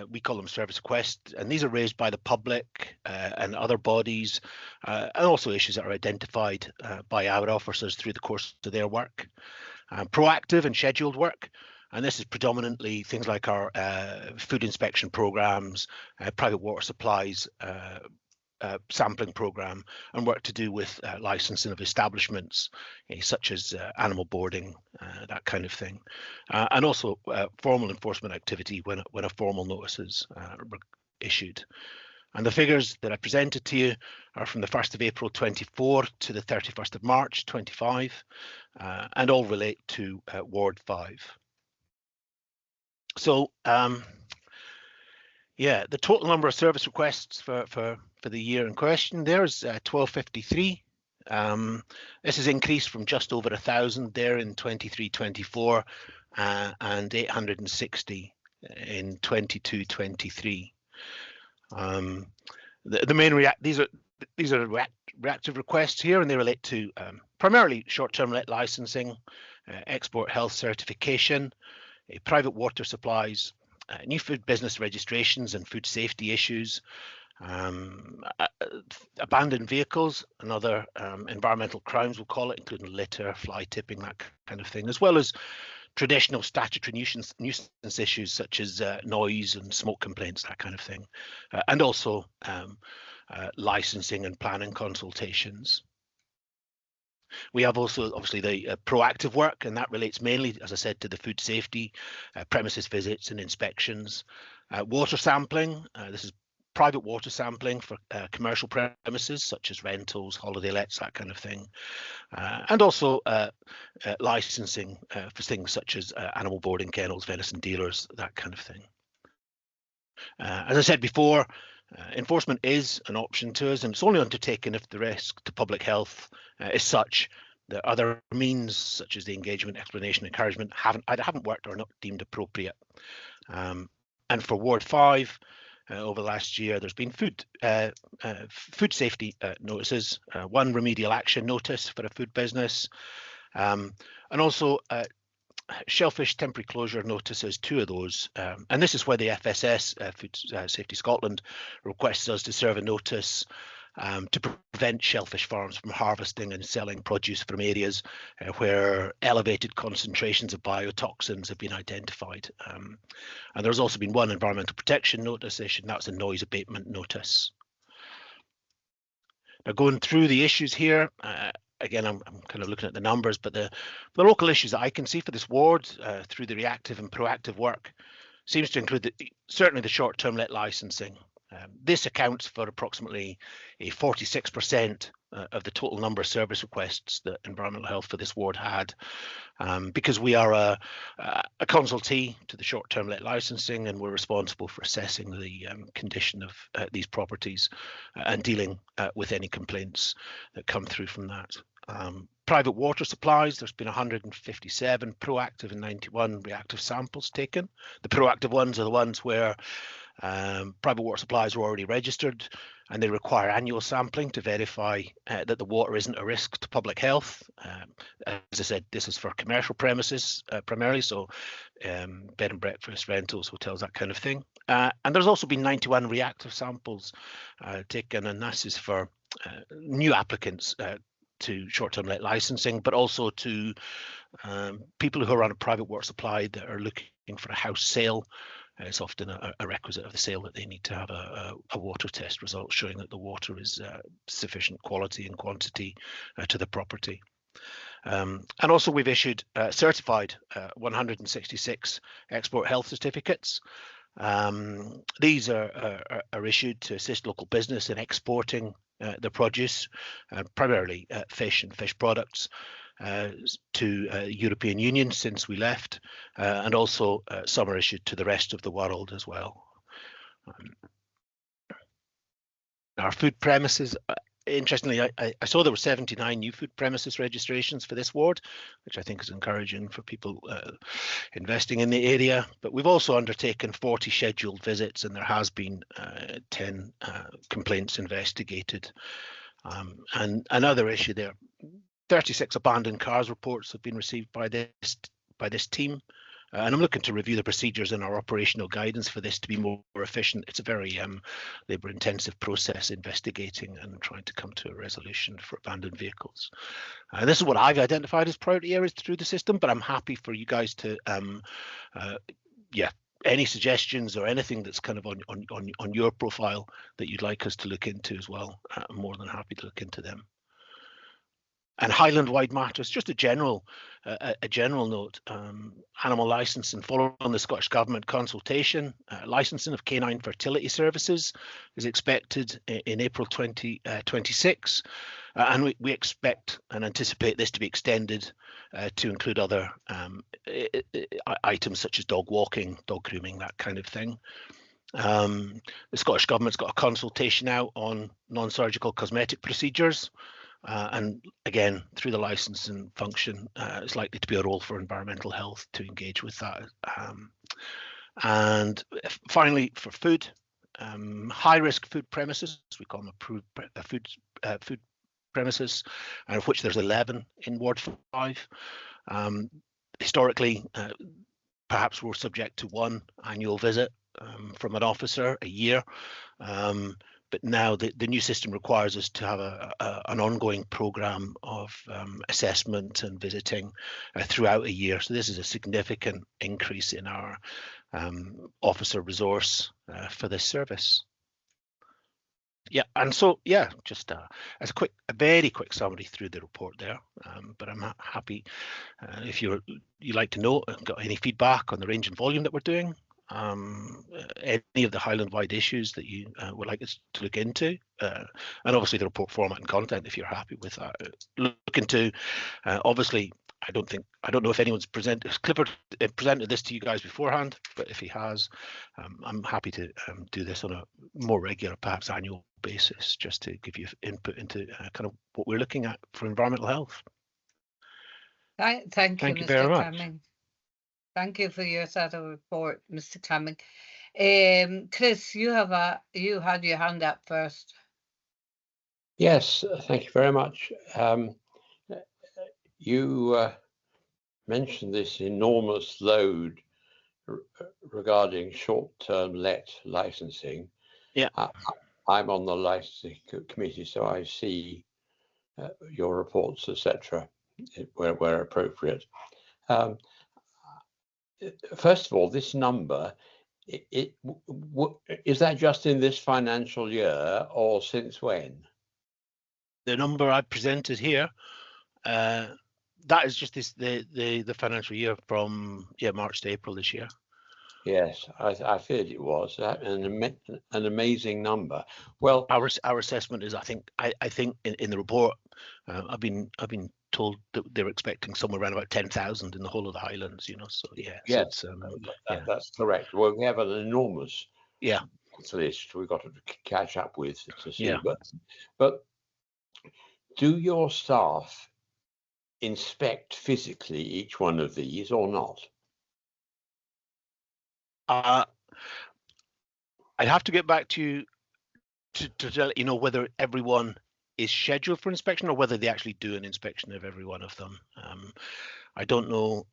we call them service requests, and these are raised by the public and other bodies, and also issues that are identified by our officers through the course of their work. Proactive and scheduled work, and this is predominantly things like our food inspection programs, private water supplies, sampling program, and work to do with licensing of establishments, such as animal boarding, that kind of thing, and also formal enforcement activity when a formal notice is issued. And the figures that I presented to you are from the 1st of April 24 to the 31st of March 25, and all relate to Ward 5. So, yeah, the total number of service requests for the year in question there is 1253. This has increased from just over 1,000 there in 23-24 and 860 in 22-23. The main these are reactive requests here, and they relate to primarily short-term let licensing, export health certification, private water supplies, new food business registrations and food safety issues, abandoned vehicles and other environmental crimes, we'll call it, including litter, fly tipping, that kind of thing, as well as traditional statutory nuisance issues such as noise and smoke complaints, that kind of thing, and also licensing and planning consultations. We have also obviously the proactive work, and that relates mainly, as I said, to the food safety, premises visits and inspections, water sampling. This is private water sampling for commercial premises such as rentals, holiday lets, that kind of thing, and also licensing for things such as animal boarding kennels, venison dealers, that kind of thing. As I said before, enforcement is an option to us, and it's only undertaken if the risk to public health is such that other means, such as the engagement, explanation, encouragement, either haven't worked or are not deemed appropriate. And for Ward 5, over the last year, there's been food safety notices, one remedial action notice for a food business, and also shellfish temporary closure notices, 2 of those, and this is where the FSS, Food Safety Scotland, requests us to serve a notice to prevent shellfish farms from harvesting and selling produce from areas where elevated concentrations of biotoxins have been identified. And there's also been one environmental protection notice issued, and that's a noise abatement notice. Now, going through the issues here, again, I'm kind of looking at the numbers, but the local issues that I can see for this ward through the reactive and proactive work seems to include certainly the short-term let licensing. This accounts for approximately 46% of the total number of service requests that environmental health for this ward had, because we are a consultee to the short-term let licensing, and we're responsible for assessing the condition of these properties and dealing with any complaints that come through from that. Private water supplies, there's been 157 proactive and 91 reactive samples taken. The proactive ones are the ones where private water supplies are already registered, and they require annual sampling to verify that the water isn't a risk to public health. As I said, this is for commercial premises primarily, so bed and breakfast, rentals, hotels, that kind of thing. And there's also been 91 reactive samples taken, and this is for new applicants to short-term let licensing, but also to people who are on a private water supply that are looking for a house sale. It's often a requisite of the sale that they need to have a water test result showing that the water is sufficient quality and quantity to the property. And also we've issued certified 166 export health certificates. These are issued to assist local business in exporting their produce, primarily fish and fish products, to European Union since we left, and also some are issued to the rest of the world as well. Our food premises, interestingly, I saw there were 79 new food premises registrations for this ward, which I think is encouraging for people investing in the area. But we've also undertaken 40 scheduled visits, and there has been 10 complaints investigated. And another issue there, 36 abandoned cars reports have been received by this team. And I'm looking to review the procedures and our operational guidance for this to be more efficient. It's a very labour-intensive process, investigating and trying to come to a resolution for abandoned vehicles. This is what I've identified as priority areas through the system, but I'm happy for you guys to, any suggestions or anything that's kind of on your profile that you'd like us to look into as well. I'm more than happy to look into them. And Highland-wide matters, just a general note. Animal licensing, following the Scottish Government consultation, licensing of canine fertility services is expected in April 2026, and we expect and anticipate this to be extended to include other items such as dog walking, dog grooming, that kind of thing. The Scottish Government's got a consultation out on non-surgical cosmetic procedures. And again, through the licensing function, it's likely to be a role for environmental health to engage with that. And finally, for food, high-risk food premises, we call them approved food premises, and of which there's 11 in Ward 5. Historically, perhaps we're subject to one annual visit from an officer a year, but now the new system requires us to have an ongoing programme of assessment and visiting throughout a year. So this is a significant increase in our officer resource for this service. Yeah, and so yeah, just as a very quick summary through the report there. But I'm happy if you'd like to know, got any feedback on the range and volume that we're doing, any of the Highland-wide issues that you would like us to look into, and obviously the report format and content if you're happy with that. Look into, obviously. I don't know if anyone's Clifford presented this to you guys beforehand, but if he has, I'm happy to do this on a more regular, perhaps annual basis, just to give you input into kind of what we're looking at for environmental health. Thank you, you very Mr. much. Cumming. Thank you for your thorough report, Mr. Cumming. Chris, you had your hand up first. Yes, thank you very much. You mentioned this enormous load regarding short-term let licensing. Yeah, I'm on the licensing committee, so I see your reports, etc., where appropriate. First of all, this number, is that just in this financial year or since when? The number I presented here, that is just the financial year from March to April this year. Yes, I feared it was an amazing number. Well, our assessment is, I think in the report, I've been told that they're expecting somewhere around about 10,000 in the whole of the Highlands. So yes, so that's correct. Well, we have an enormous list we've got to catch up with to see. But do your staff inspect physically each one of these or not? I'd have to get back to you to let you know whether everyone is scheduled for inspection or whether they actually do an inspection of every one of them. I don't know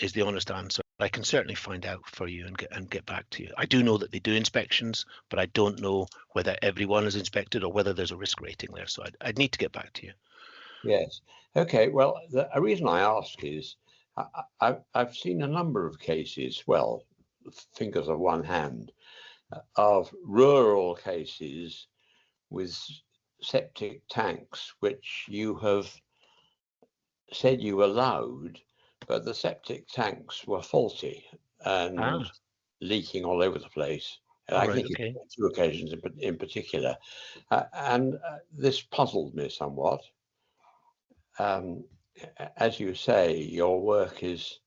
is the honest answer. I can certainly find out for you and get back to you. I do know that they do inspections, but I don't know whether everyone is inspected or whether there's a risk rating there. So I'd need to get back to you. Yes. Okay. Well, the reason I ask is I've seen a number of cases, well, fingers of one hand, of rural cases with septic tanks, which you have said you allowed, but the septic tanks were faulty and leaking all over the place. I think two occasions in particular. And this puzzled me somewhat. As you say, your work is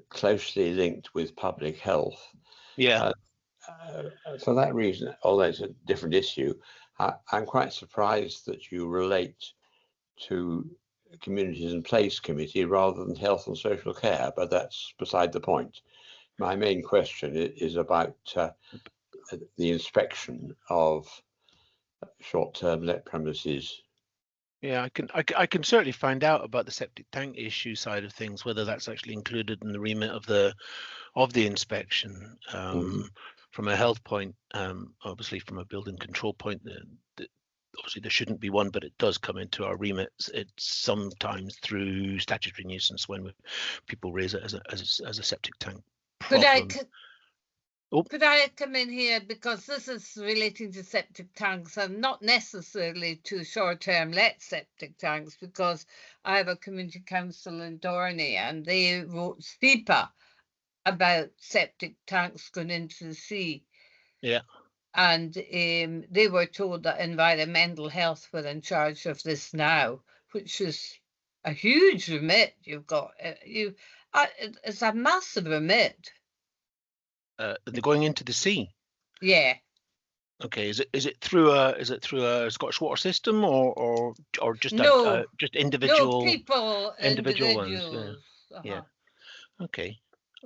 closely linked with public health. Yeah. For that reason, although it's a different issue, I'm quite surprised that you relate to Communities and Place Committee rather than Health and Social Care, but that's beside the point. My main question is about the inspection of short-term let premises. Yeah, I can certainly find out about the septic tank issue side of things, whether that's actually included in the remit of the inspection. From a health point, obviously from a building control point, obviously there shouldn't be one, but it does come into our remit. It's sometimes through statutory nuisance when people raise it as a septic tank problem. Could I come in here, because this is relating to septic tanks and not necessarily to short-term let septic tanks, because I have a community council in Dorney and they wrote STEPA about septic tanks going into the sea. Yeah. And they were told that environmental health were in charge of this now, which is a huge remit you've got. It's a massive remit. They're going into the sea. Yeah. Okay. Is it through a Scottish water system or just just individual? No, people. Individual ones. Yeah. Yeah. Okay.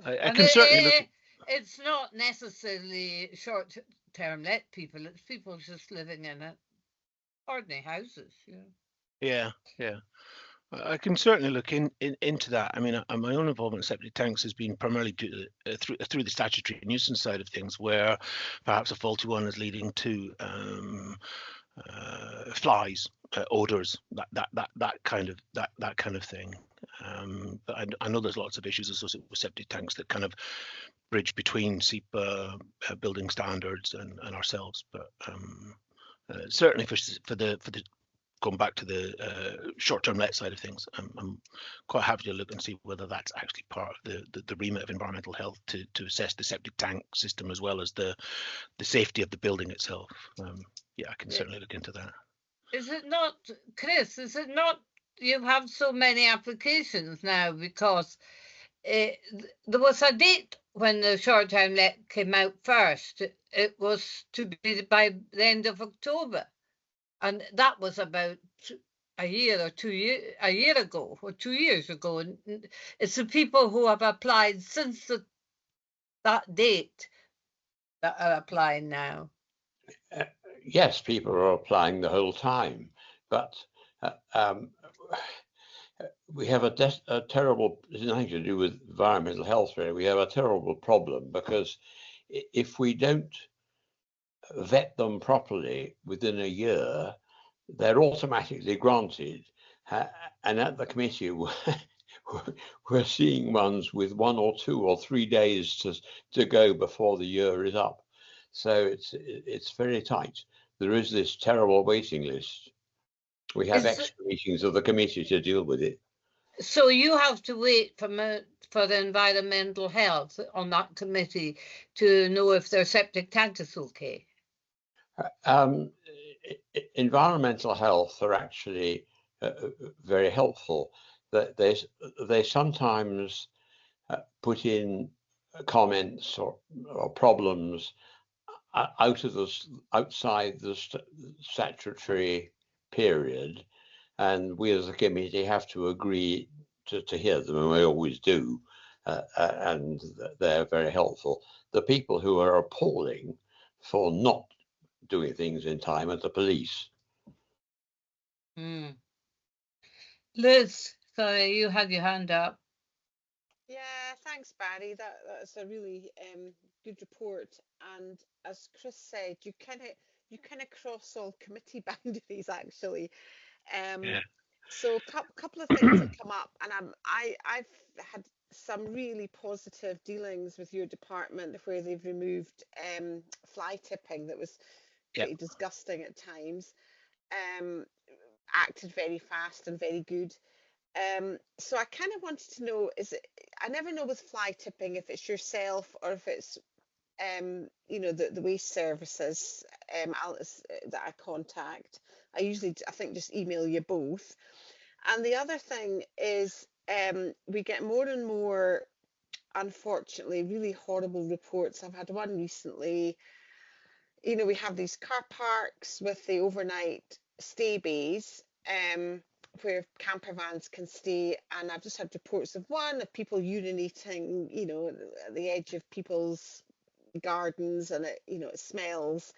I can certainly look. it's not necessarily short-term let people. It's people just living in it, ordinary houses. Yeah, yeah. I can certainly look into that. I mean, my own involvement in septic tanks has been primarily due to, through the statutory nuisance side of things, where perhaps a faulty one is leading to flies, odors, that kind of thing. But I know there's lots of issues associated with septic tanks that kind of bridge between SEPA building standards and ourselves. But certainly for the going back to the short-term let side of things, I'm quite happy to look and see whether that's actually part of the remit of environmental health to assess the septic tank system as well as the safety of the building itself. Yeah, I can certainly look into that. Is it not, Chris? Is it not? You have so many applications now because there was a date when the short-term let came out first. It was to be by the end of October. And that was about a year ago, or 2 years ago. And it's the people who have applied since that date that are applying now. Yes, people are applying the whole time, but we have a terrible, it's nothing to do with environmental health really, we have a terrible problem because if we don't vet them properly within a year, they're automatically granted. And at the committee, we're seeing ones with 1 or 2 or 3 days to go before the year is up. So it's very tight. There is this terrible waiting list. We have extra meetings of the committee to deal with it. So you have to wait for the environmental health on that committee to know if their septic tank is okay. Environmental health are actually very helpful. They sometimes put in comments or problems outside the statutory period, and we as a committee have to agree to hear them, and we always do, and they're very helpful. The people who are appalling for not doing things in time are the police. Liz, sorry, you had your hand up. Yeah, thanks, Barry. That's a really good report. And as Chris said, you kind of cross all committee boundaries actually. Yeah. So a couple of things that come up, and I've had some really positive dealings with your department where they've removed fly tipping that was pretty disgusting at times. Acted very fast and very good. So I kind of wanted to know, I never know with fly tipping if it's yourself or if it's the waste services that I contact. I think just email you both. And the other thing is we get more and more, unfortunately, really horrible reports. I've had one recently. We have these car parks with the overnight stay bays where camper vans can stay, and I've just had reports of people urinating, at the edge of people's gardens, and it smells.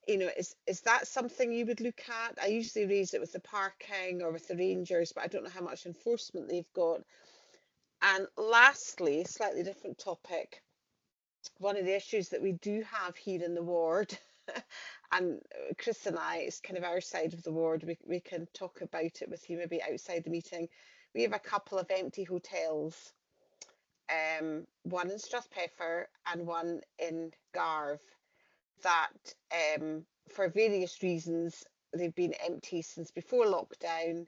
Is that something you would look at? I usually raise it with the parking or with the rangers, but I don't know how much enforcement they've got. And lastly, slightly different topic, one of the issues that we do have here in the ward, and Chris and I, it's kind of our side of the ward, we can talk about it with you maybe outside the meeting. We have a couple of empty hotels, one in Strathpeffer and one in Garve, that for various reasons they've been empty since before lockdown.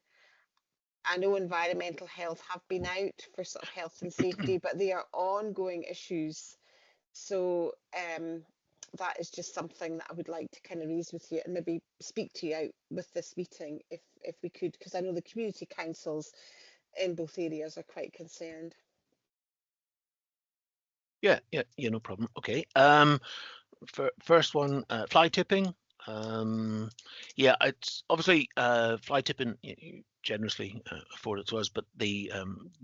I know environmental health have been out for sort of health and safety, but they are ongoing issues. So that is just something that I would like to kind of raise with you and maybe speak to you out with this meeting if we could, because I know the community councils in both areas are quite concerned. Yeah, no problem. Okay. First one, fly tipping. Yeah, it's obviously fly tipping generously afforded to us, but the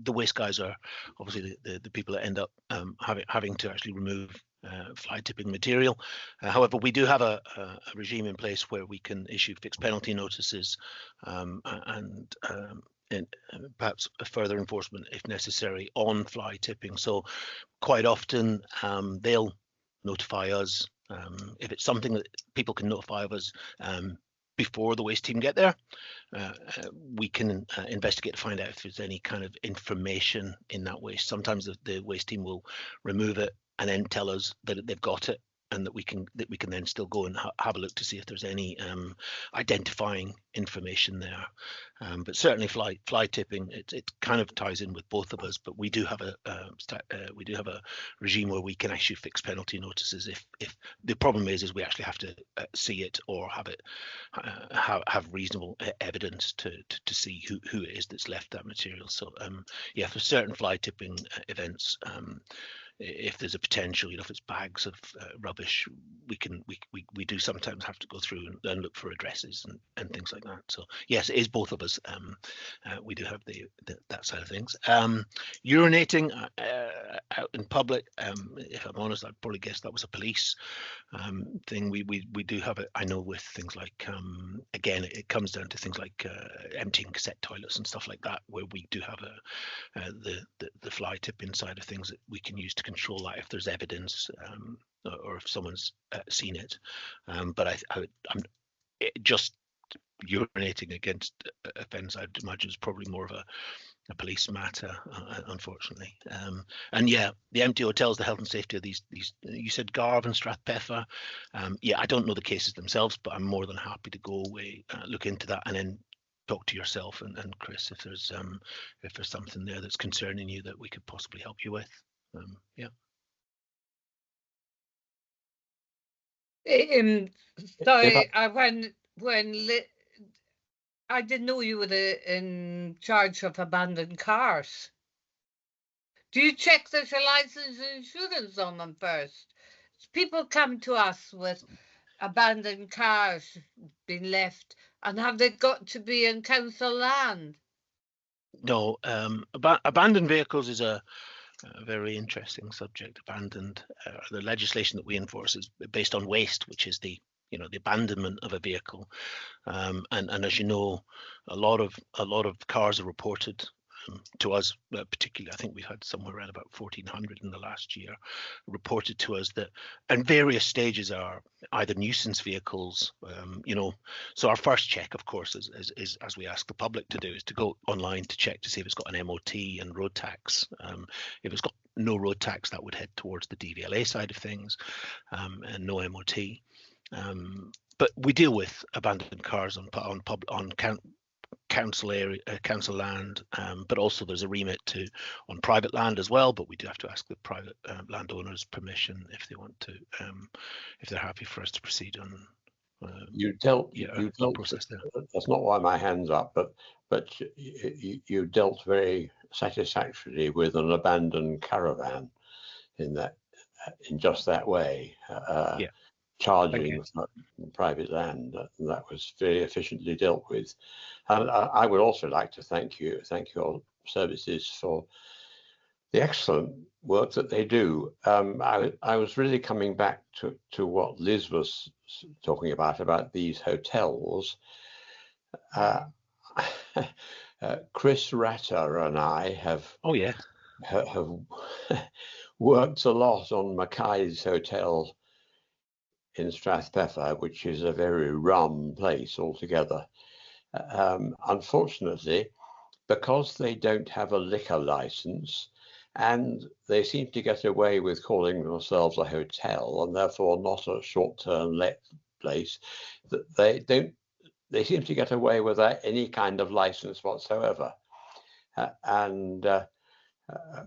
waste guys are obviously the people that end up having to actually remove fly tipping material. However, we do have a regime in place where we can issue fixed penalty notices and perhaps a further enforcement if necessary on fly tipping. So quite often they'll notify us if it's something that people can notify of us before the waste team get there. We can investigate to find out if there's any kind of information in that waste. Sometimes the waste team will remove it and then tell us that they've got it, and that we can then still go and have a look to see if there's any identifying information there. But certainly fly tipping, it kind of ties in with both of us. But we do have a regime where we can issue fixed penalty notices if the problem is we actually have to see it or have it have reasonable evidence to see who it is that's left that material. So yeah, for certain fly tipping events, if there's a potential, if it's bags of rubbish, we do sometimes have to go through and look for addresses and things like that. So yes, it is both of us. We do have that side of things. Urinating out in public, if I'm honest, I'd probably guess that was a police thing. We do have it. I know with things like again, it comes down to things like emptying cassette toilets and stuff like that, where we do have the fly tipping side of things that we can use to control that if there's evidence or if someone's seen it. But I'm just urinating against offence, I'd imagine, is probably more of a police matter, unfortunately. And yeah, the empty hotels, the health and safety of these you said Garve and Strathpeffer. Yeah, I don't know the cases themselves, but I'm more than happy to go away, look into that, and then talk to yourself and Chris if there's something there that's concerning you that we could possibly help you with. Yeah. Sorry, I didn't know you were in charge of abandoned cars. Do you check there's a license and insurance on them first? People come to us with abandoned cars being left, and have they got to be in council land? No, abandoned vehicles is a very interesting subject. The legislation that we enforce is based on waste, which is the abandonment of a vehicle, and as you know, a lot of cars are reported to us, particularly. I think we've had somewhere around about 1,400 in the last year reported to us that, and various stages are either nuisance vehicles. So our first check, of course, is as we ask the public to do, is to go online to check to see if it's got an MOT and road tax. If it's got no road tax, that would head towards the DVLA side of things, and no MOT. But we deal with abandoned cars on council land, but also there's a remit on private land as well. But we do have to ask the private landowners permission if they want to, if they're happy for us to proceed on. You dealt process there. That's not why my hand's up, but you dealt very satisfactorily with an abandoned caravan in just that way. Yeah. Charging private land, that was very efficiently dealt with. And I would also like to thank your services for the excellent work that they do. I was really coming back to what Liz was talking about these hotels. Chris Ratter and I have worked a lot on Mackay's Hotel in Strathpeffer, which is a very rum place altogether. Unfortunately, because they don't have a liquor license, and they seem to get away with calling themselves a hotel and therefore not a short-term let place, they seem to get away without any kind of license whatsoever. And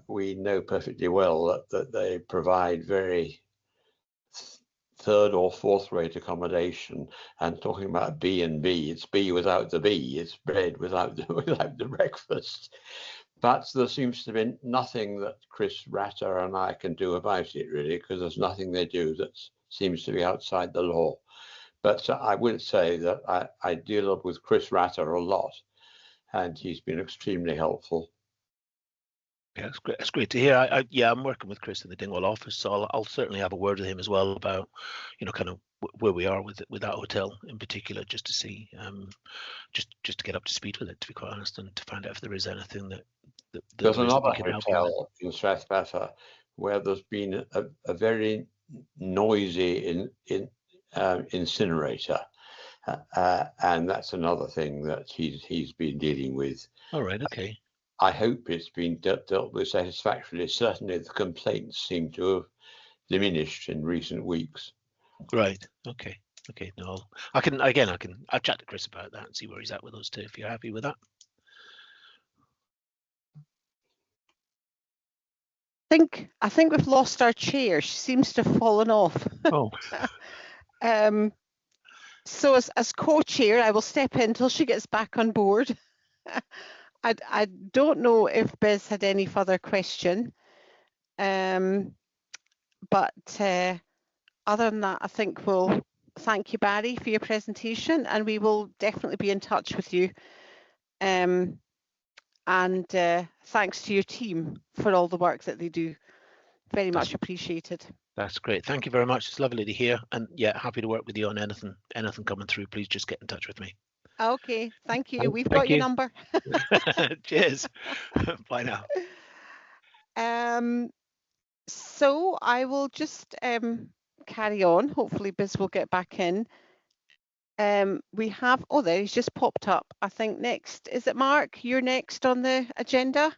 we know perfectly well that they provide very third or fourth rate accommodation. And talking about B&B, it's B without the B, it's bread without the breakfast. But there seems to be nothing that Chris Ratter and I can do about it, really, because there's nothing they do that seems to be outside the law. But I would say that I deal with Chris Ratter a lot, and he's been extremely helpful. Yeah, it's great. It's great to hear. Yeah, I'm working with Chris in the Dingwall office, so I'll certainly have a word with him as well about, kind of where we are with that hotel in particular, just to see, just to get up to speed with it, to be quite honest, and to find out if there is anything that There's there is that another we can help you with. hotel in Strathpeffer where there's been a very noisy incinerator, and that's another thing that he's been dealing with. All right. Okay. I hope it's been dealt with satisfactorily. Certainly, the complaints seem to have diminished in recent weeks. Right. Okay. Okay. No, I'll chat to Chris about that and see where he's at with those two, if you're happy with that. I think we've lost our chair. She seems to have fallen off. Oh. So as co-chair, I will step in until she gets back on board. I don't know if Biz had any further question, but other than that, I think we'll thank you, Barry, for your presentation, and we will definitely be in touch with you. And thanks to your team for all the work that they do. Very much appreciated. That's great. Thank you very much. It's lovely to hear. And yeah, happy to work with you on anything coming through. Please just get in touch with me. Okay, thank you. We've got your number. Cheers. Bye now. So I will just carry on. Hopefully Biz will get back in. We have, there he's just popped up. I think next, is it Mark? You're next on the agenda?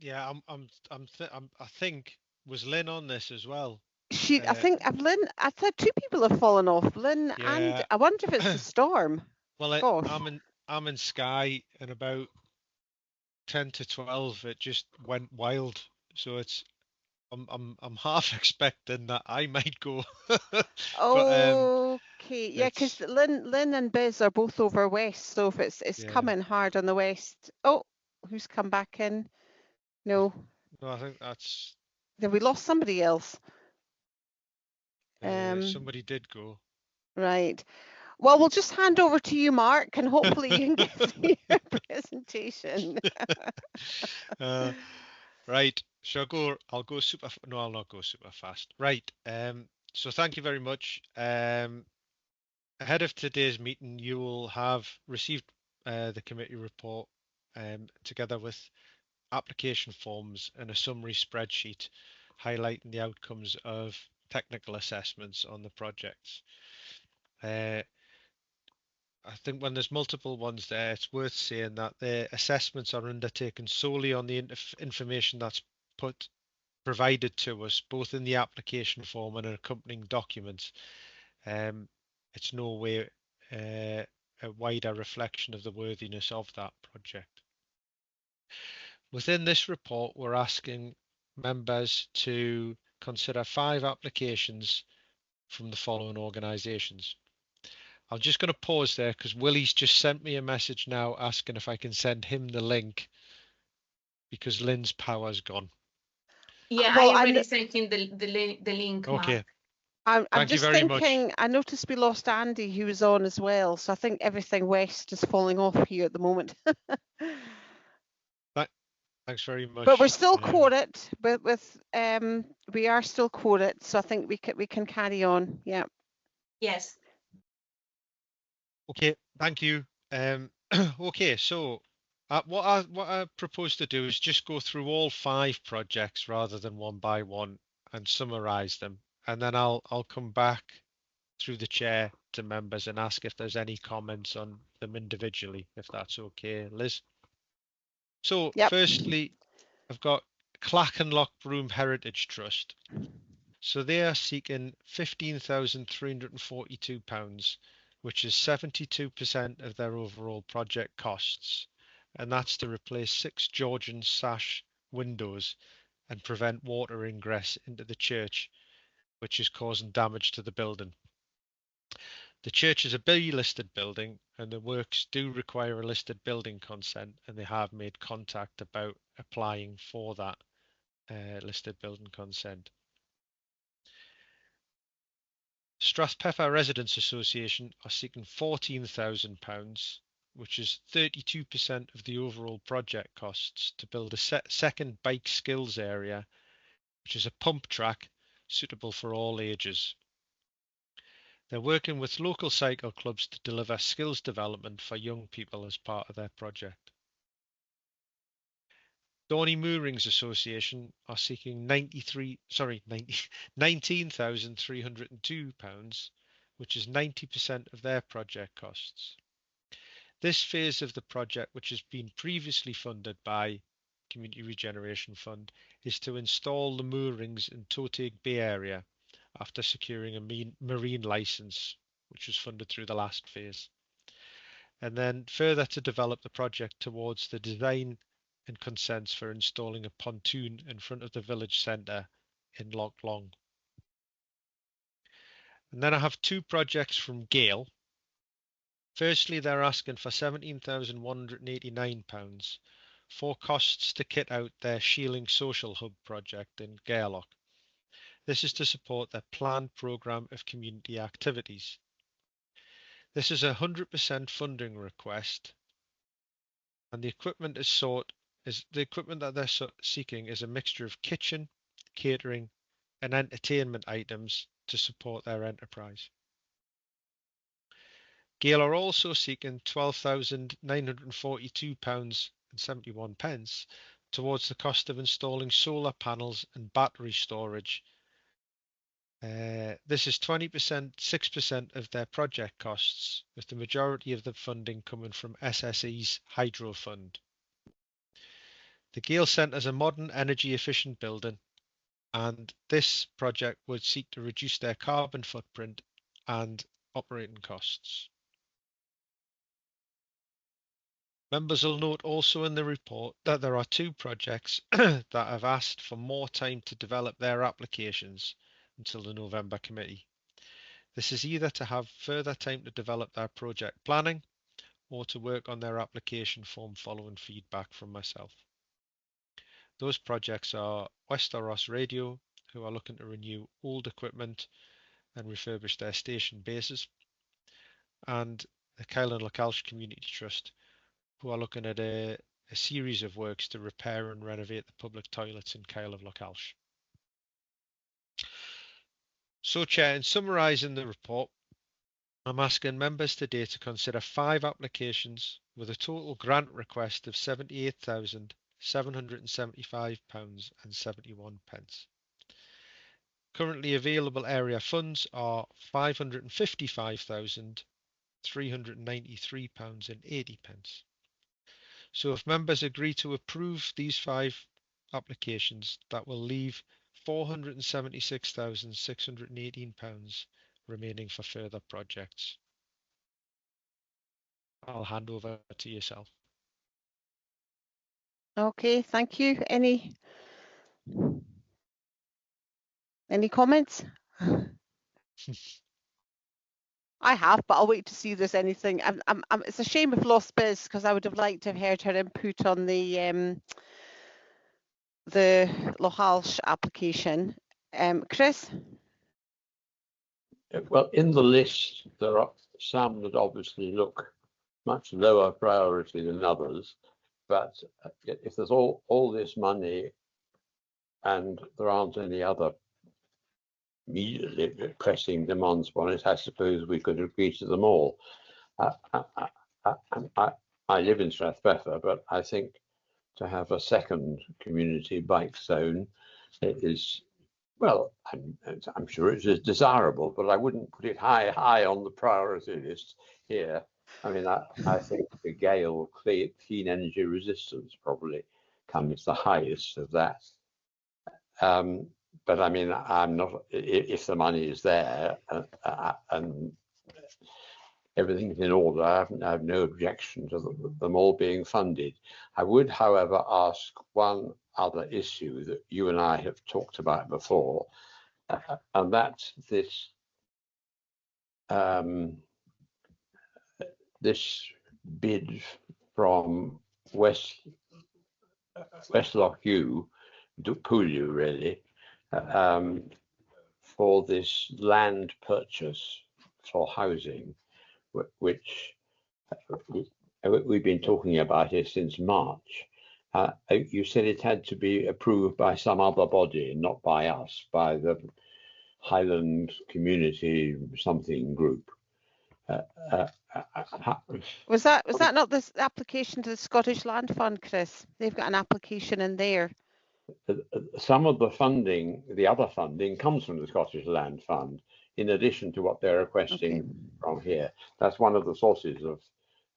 Yeah, I think, was Lynn on this as well? I think Lynn, I thought two people have fallen off, Lynn, Yeah. and I wonder if it's the storm. Well, I'm in Skye, and about 10 to 12 it just went wild, so I'm half expecting that I might go. Okay, yeah, because Lynn and Biz are both over west, so if it's coming hard on the west. Oh, who's come back in? No, I think that's. Then we lost somebody else. Somebody did go. Right. Well, we'll just hand over to you, Mark, and hopefully you can get through your presentation. Right. Shall I go? I'll go super. No, I'll not go super fast. Right. So thank you very much. Ahead of today's meeting, you will have received the committee report together with application forms and a summary spreadsheet highlighting the outcomes of technical assessments on the projects. I think when there's multiple ones there, it's worth saying that the assessments are undertaken solely on the information that's provided to us, both in the application form and accompanying documents. It's no way a wider reflection of the worthiness of that project. Within this report, we're asking members to consider 5 applications from the following organisations. I'm just going to pause there because Willie's just sent me a message now asking if I can send him the link because Lynn's power's gone. Yeah, Well, I already sent him the link. Okay. Mark. I'm just thinking, I noticed we lost Andy, who was on as well, so I think everything west is falling off here at the moment. Thanks very much. But we're still quoted we are still quoted, so I think we can carry on. Yeah. Yes. Okay, thank you. Okay, so what I propose to do is just go through all 5 projects rather than one by one and summarize them, and then I'll come back through the chair to members and ask if there's any comments on them individually, if that's okay, Liz. So Firstly, I've got Clachanlough Broom Heritage Trust. So they are seeking £15,342, which is 72% of their overall project costs. And that's to replace 6 Georgian sash windows and prevent water ingress into the church, which is causing damage to the building. The church is a B-listed building and the works do require a listed building consent, and they have made contact about applying for that listed building consent. Strathpeffer Residents Association are seeking £14,000, which is 32% of the overall project costs, to build a second bike skills area, which is a pump track suitable for all ages. They're working with local cycle clubs to deliver skills development for young people as part of their project. Dorney Moorings Association are seeking £19,302, which is 90% of their project costs. This phase of the project, which has been previously funded by Community Regeneration Fund, is to install the moorings in Toteg Bay area after securing a marine licence, which was funded through the last phase. And then further to develop the project towards the design and consents for installing a pontoon in front of the village centre in Loch Long. And then I have two projects from Gale. Firstly, they're asking for £17,189 for costs to kit out their Sheeling Social Hub project in Gairloch. This is to support their planned programme of community activities. This is a 100% funding request, and the equipment that they're seeking is a mixture of kitchen, catering, and entertainment items to support their enterprise. Gale are also seeking £12,942.71 towards the cost of installing solar panels and battery storage. This is 6% of their project costs, with the majority of the funding coming from SSE's Hydro Fund. The Gale Centre is a modern, energy-efficient building, and this project would seek to reduce their carbon footprint and operating costs. Members will note also in the report that there are two projects that have asked for more time to develop their applications until the November committee. This is either to have further time to develop their project planning or to work on their application form following feedback from myself. Those projects are Wester Ross Radio, who are looking to renew old equipment and refurbish their station bases, and the Highland Lochalsh Community Trust, who are looking at a series of works to repair and renovate the public toilets in Kyle of Lochalsh. So, Chair, in summarising the report, I'm asking members today to consider 5 applications with a total grant request of £78,775.71. Currently available area funds are £555,393.80. So if members agree to approve these 5 applications, that will leave £476,618 remaining for further projects. I'll hand over to yourself. Okay, thank you. Any comments? I have, but I'll wait to see if there's anything. It's a shame we've lost Biz, because I would have liked to have heard her input on the Lochalsh application. Chris? Well, in the list, there are some that obviously look much lower priority than others, but if there's all this money and there aren't any other immediately pressing demands on it, I suppose we could agree to them all. I live in Strathpeffer, but I think to have a second community bike zone is, well, I'm sure it is desirable, but I wouldn't put it high on the priority list here. I mean, I think the Gale clean energy resistance probably comes the highest of that. But I mean, I'm not, if the money is there and everything's in order, I have no objection to them all being funded. I would, however, ask one other issue that you and I have talked about before, and that's this this bid from West Loch Ewe, Pulu really, for this land purchase for housing, which we've been talking about it since March. You said it had to be approved by some other body, not by us, by the Highland Community something group. Was that not this application to the Scottish Land Fund, Chris? They've got an application in there. Some of the funding, the other funding, comes from the Scottish Land Fund, in addition to what they're requesting from here. That's one of the sources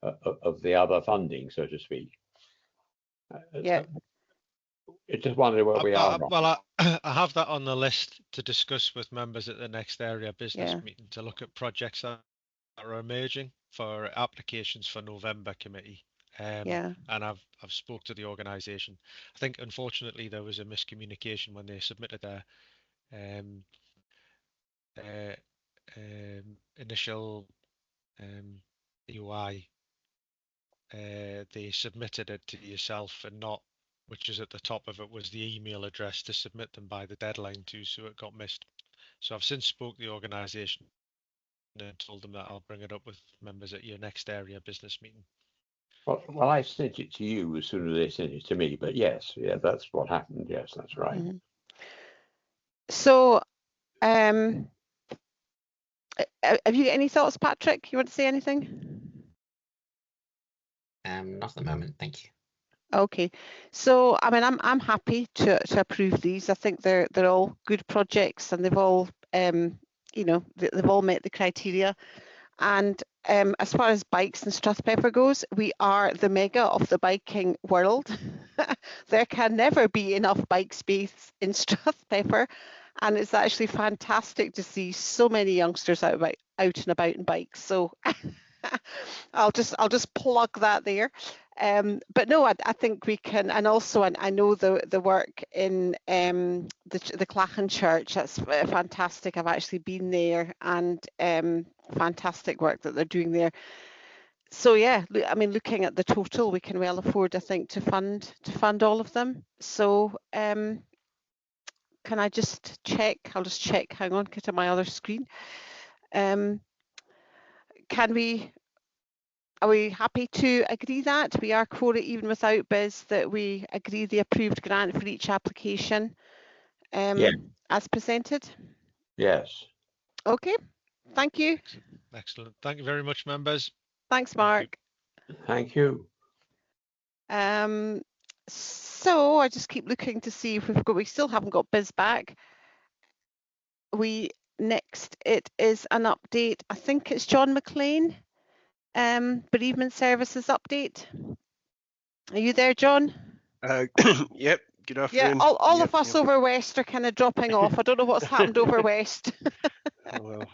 of the other funding, so to speak. Yeah. I just wonder where we are. Well, I have that on the list to discuss with members at the next area business meeting, to look at projects that are emerging for applications for November committee. And I've spoke to the organisation. I think unfortunately there was a miscommunication when they submitted their initial EOI. They submitted it to yourself and not, which is at the top of it, was the email address to submit them by the deadline too, so it got missed. So I've since spoke to the organisation and told them that I'll bring it up with members at your next area business meeting. Well, I sent it to you as soon as they sent it to me, but yes, that's what happened. Yes, that's right. Mm-hmm. So, have you got any thoughts, Patrick? You want to say anything? Not at the moment, thank you. Okay, so I mean, I'm happy to approve these. I think they're all good projects, and they've all they've all met the criteria. And as far as bikes in Strathpeffer goes, we are the mega of the biking world. There can never be enough bike space in Strathpeffer, and it's actually fantastic to see so many youngsters out and about in bikes. So I'll just plug that there. But no, I think we can, and also I know the work in the Clachan Church, that's fantastic. I've actually been there, and fantastic work that they're doing there. So yeah, I mean, looking at the total, we can well afford, I think, to fund all of them. So can I just check? I'll just check. Hang on, get to my other screen. Are we happy to agree that? We are quoted even without Biz, that we agree the approved grant for each application as presented? Yes. Okay, thank you. Excellent. Thank you very much, members. Thanks, Mark. Thank you. So I just keep looking to see if we still haven't got Biz back. Next, it is an update. I think it's John McLean. Bereavement services update. Are you there, John? Yep. Good afternoon. Yeah, all of us over West are kind of dropping off. I don't know what's happened over West. Oh, well.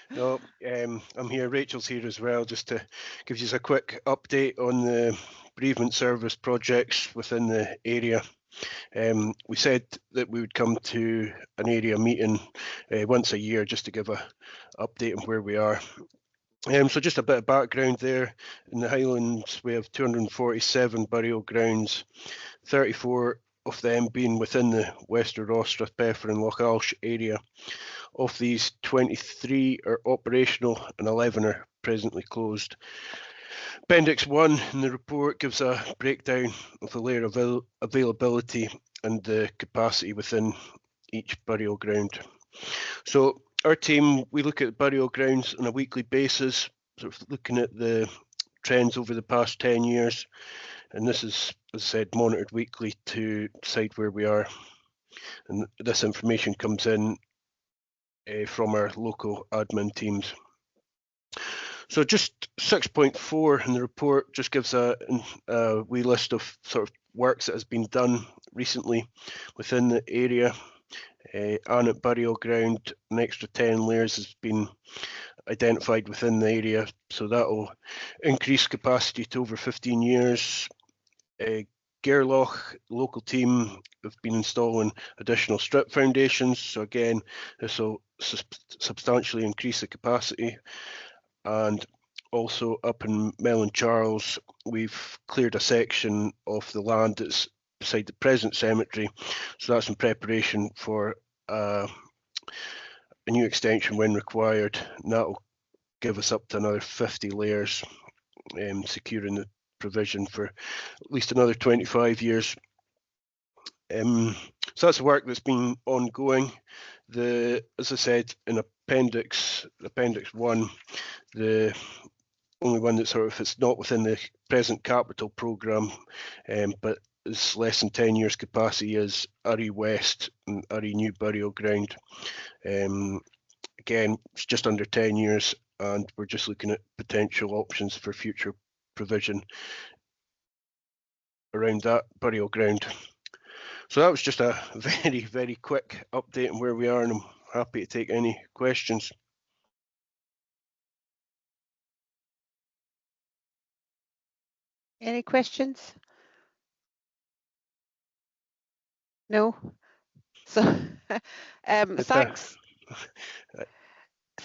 No, I'm here. Rachel's here as well, just to give you a quick update on the bereavement service projects within the area. We said that we would come to an area meeting once a year, just to give an update on where we are. So just a bit of background there. In the Highlands, we have 247 burial grounds, 34 of them being within the Wester Ross, Strathpeffer and Lochalsh area. Of these, 23 are operational and 11 are presently closed. Appendix 1 in the report gives a breakdown of the layer availability and the capacity within each burial ground. So our team, we look at burial grounds on a weekly basis, sort of looking at the trends over the past 10 years. And this is, as I said, monitored weekly to decide where we are. And this information comes in from our local admin teams. So just 6.4 in the report just gives a wee list of sort of works that has been done recently within the area. Arnott Burial Ground, an extra 10 layers has been identified within the area, so that will increase capacity to over 15 years. Gairloch, local team, have been installing additional strip foundations, so again, this will substantially increase the capacity. And also up in Mellon Charles, we've cleared a section of the land that's beside the present cemetery, so that's in preparation for a new extension when required, and that'll give us up to another 50 layers, securing the provision for at least another 25 years. So that's the work that's been ongoing. As I said, in Appendix 1, the only one that sort of, it's not within the present capital programme, but is less than 10 years capacity, is Urry West and Urry New Burial Ground. Again, it's just under 10 years, and we're just looking at potential options for future provision around that burial ground. So that was just a very, very quick update on where we are, and I'm happy to take any questions. Any questions? No. So, thanks.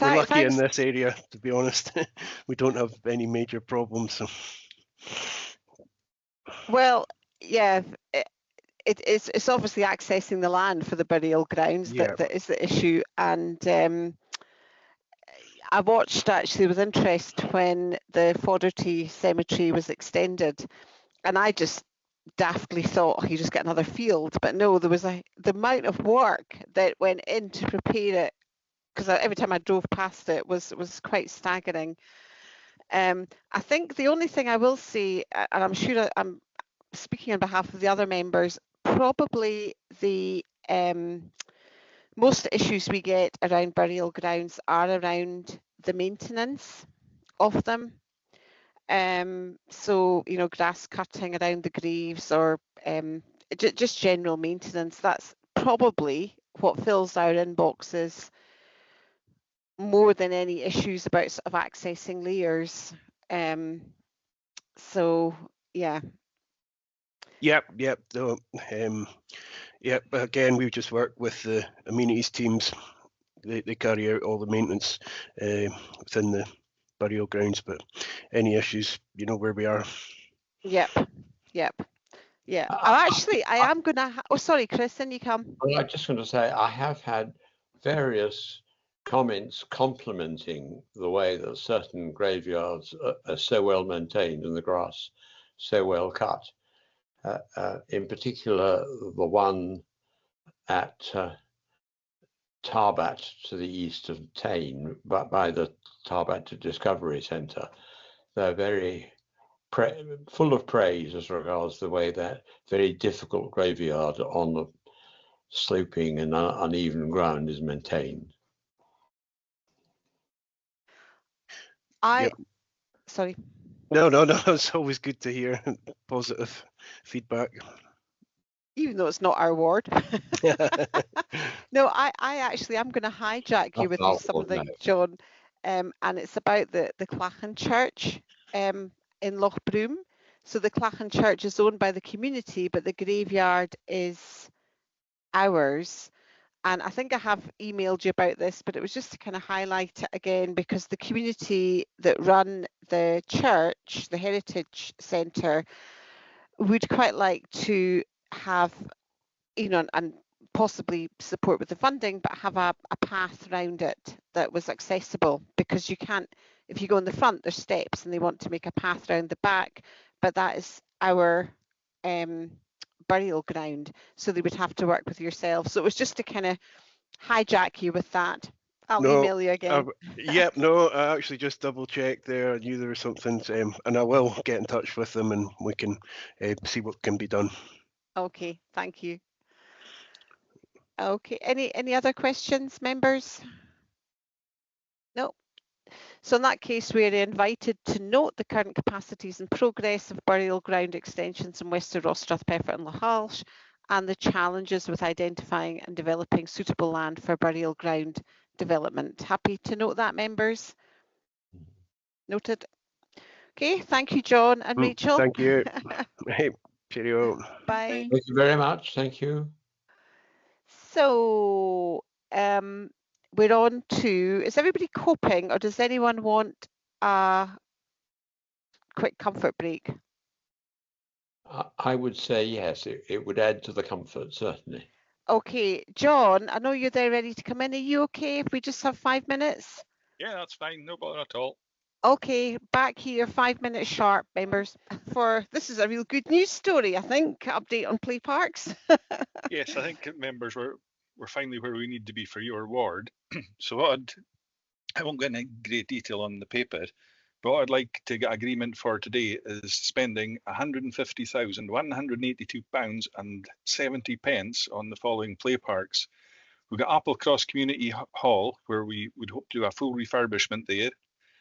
We're lucky Thanks. in this area, to be honest. We don't have any major problems. So. Well, yeah, it's obviously accessing the land for the burial grounds that is the issue. And I watched actually with interest when the Fodderty Cemetery was extended, and I just daftly thought you just get another field, but no, there was the amount of work that went in to prepare it, because every time I drove past it was quite staggering. I think the only thing I will say, and I'm sure I'm speaking on behalf of the other members, probably the most issues we get around burial grounds are around the maintenance of them. So, you know, grass cutting around the graves, or just general maintenance. That's probably what fills our inboxes more than any issues about sort of accessing layers. So, yeah. Yep. No, yep. Again, we've just worked with the amenities teams. They carry out all the maintenance within the burial grounds, but any issues, you know where we are. Yep. Yeah. I am gonna. Oh, sorry, Chris. Then you come. Well, I'm just going to say I have had various comments complimenting the way that certain graveyards are so well maintained and the grass so well cut. In particular, the one at Tarbat to the east of Tain, but by the Tarbat Discovery Centre, they're very full of praise as regards the way that very difficult graveyard on the sloping and uneven ground is maintained. Sorry. No. It's always good to hear positive feedback. Even though it's not our ward. No, I actually, I'm going to hijack you with something, John, and it's about the Clachan Church in Lochbroom. So the Clachan Church is owned by the community, but the graveyard is ours. And I think I have emailed you about this, but it was just to kind of highlight it again, because the community that run the church, the Heritage Centre, would quite like to have, you know, and possibly support with the funding, but have a path around it that was accessible, because you can't, if you go in the front, there's steps, and they want to make a path around the back, but that is our burial ground, so they would have to work with yourselves. So it was just to kind of hijack you with that. I'll email you again. Yep, no, I actually just double checked there. I knew there was something, and I will get in touch with them, and we can see what can be done. Okay, thank you. Okay, any other questions, members? No. So in that case, we're invited to note the current capacities and progress of burial ground extensions in Wester Ross, Strathpeffer and Lochalsh, and the challenges with identifying and developing suitable land for burial ground development. Happy to note that, members. Noted. Okay, thank you, John and Rachel. Thank you. Hey, cheerio. Bye. Thank you very much. Thank you. So we're on to, is everybody coping, or does anyone want a quick comfort break? I would say yes, it would add to the comfort, certainly. Okay, John, I know you're there ready to come in. Are you okay if we just have 5 minutes? Yeah, that's fine. No bother at all. Okay, back here, 5 minutes sharp, members. For this is a real good news story, I think. Update on play parks. Yes, I think members we're finally where we need to be for your ward. So what I won't get into great detail on the paper, but what I'd like to get agreement for today is spending £150,182.70 on the following play parks. We've got Applecross Community Hall, where we would hope to do a full refurbishment there.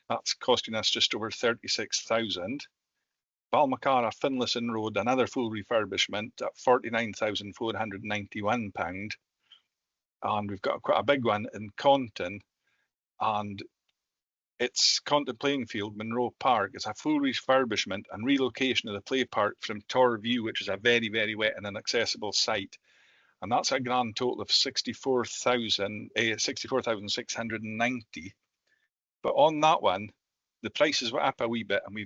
That's costing us just over 36,000. Balmacara Finlayson Road, another full refurbishment at £49,491. And we've got quite a big one in Conton, and it's Conton Playing Field, Monroe Park. It's a full refurbishment and relocation of the play park from Tor View, which is a very, very wet and inaccessible site. And that's a grand total of 64,690. But on that one, the prices were up a wee bit, and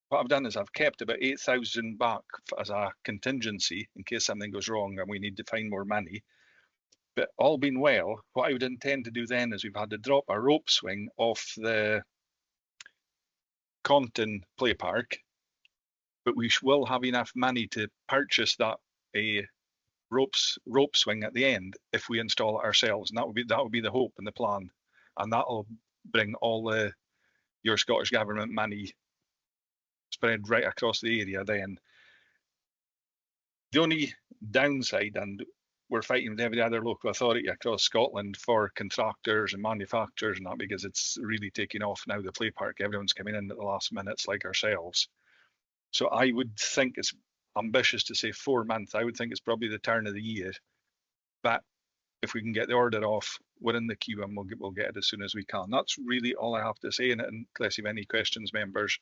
what I've done is I've kept about 8,000 back as a contingency in case something goes wrong and we need to find more money. But all being well, what I would intend to do then is we've had to drop a rope swing off the Conton Play Park, but we will have enough money to purchase that rope swing at the end if we install it ourselves, and that would be the hope and the plan, and that'll bring all your Scottish Government money spread right across the area. Then the only downside, and we're fighting with every other local authority across Scotland for contractors and manufacturers and that, because it's really taking off now, the play park. Everyone's coming in at the last minutes like ourselves. So I would think it's ambitious to say 4 months. I would think it's probably the turn of the year. But if we can get the order off, we're in the queue and we'll get it as soon as we can. That's really all I have to say in it, unless you have any questions, members.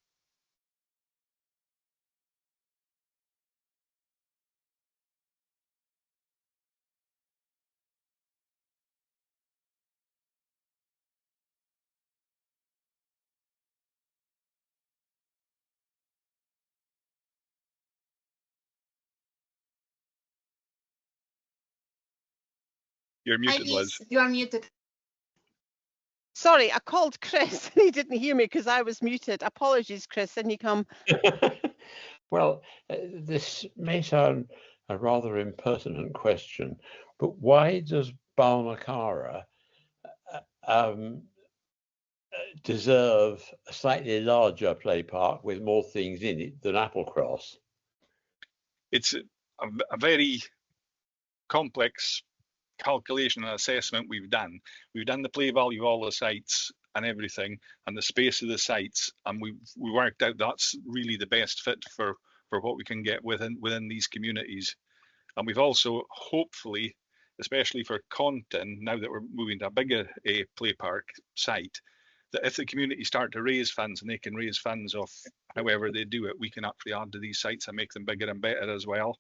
You're muted, Liz. You are muted. Sorry, I called Chris and he didn't hear me because I was muted. Apologies, Chris. In you come. Well, this may sound a rather impertinent question, but why does Balmacara deserve a slightly larger play park with more things in it than Applecross? It's a very complex calculation and assessment we've done. We've done the play value of all the sites and everything, and the space of the sites, and we worked out that's really the best fit for what we can get within these communities. And we've also hopefully, especially for Conton, now that we're moving to a bigger play park site, that if the community start to raise funds, and they can raise funds off however they do it, we can actually add to these sites and make them bigger and better as well.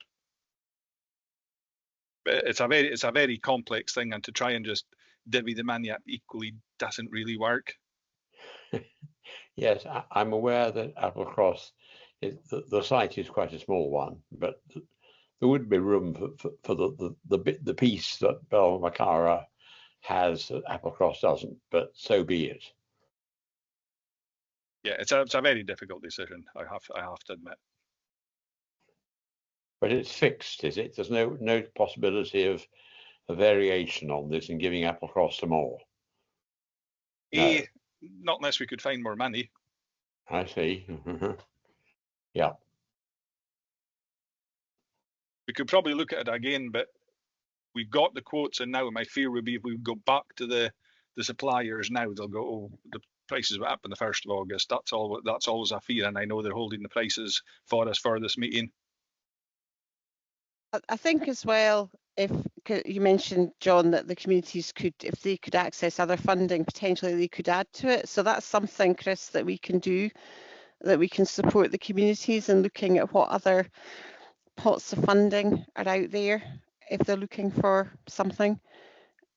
But it's a very complex thing, and to try and just divvy the money up equally doesn't really work. Yes, I'm aware that Applecross, the site is quite a small one, but there would be room for the piece that Balmacara has that Applecross doesn't, but so be it. Yeah, it's a very difficult decision, I have to admit. But it's fixed, is it? There's no possibility of a variation on this and giving Applecross some more. No. Not unless we could find more money. I see. Yeah. We could probably look at it again, but we've got the quotes, and now my fear would be if we go back to the suppliers now, they'll go, oh, the prices were up on the 1st of August. That's always a fear, and I know they're holding the prices for us for this meeting. I think as well, if you mentioned, John, that the communities could, if they could access other funding, potentially they could add to it. So that's something, Chris, that we can do, that we can support the communities in looking at what other pots of funding are out there if they're looking for something.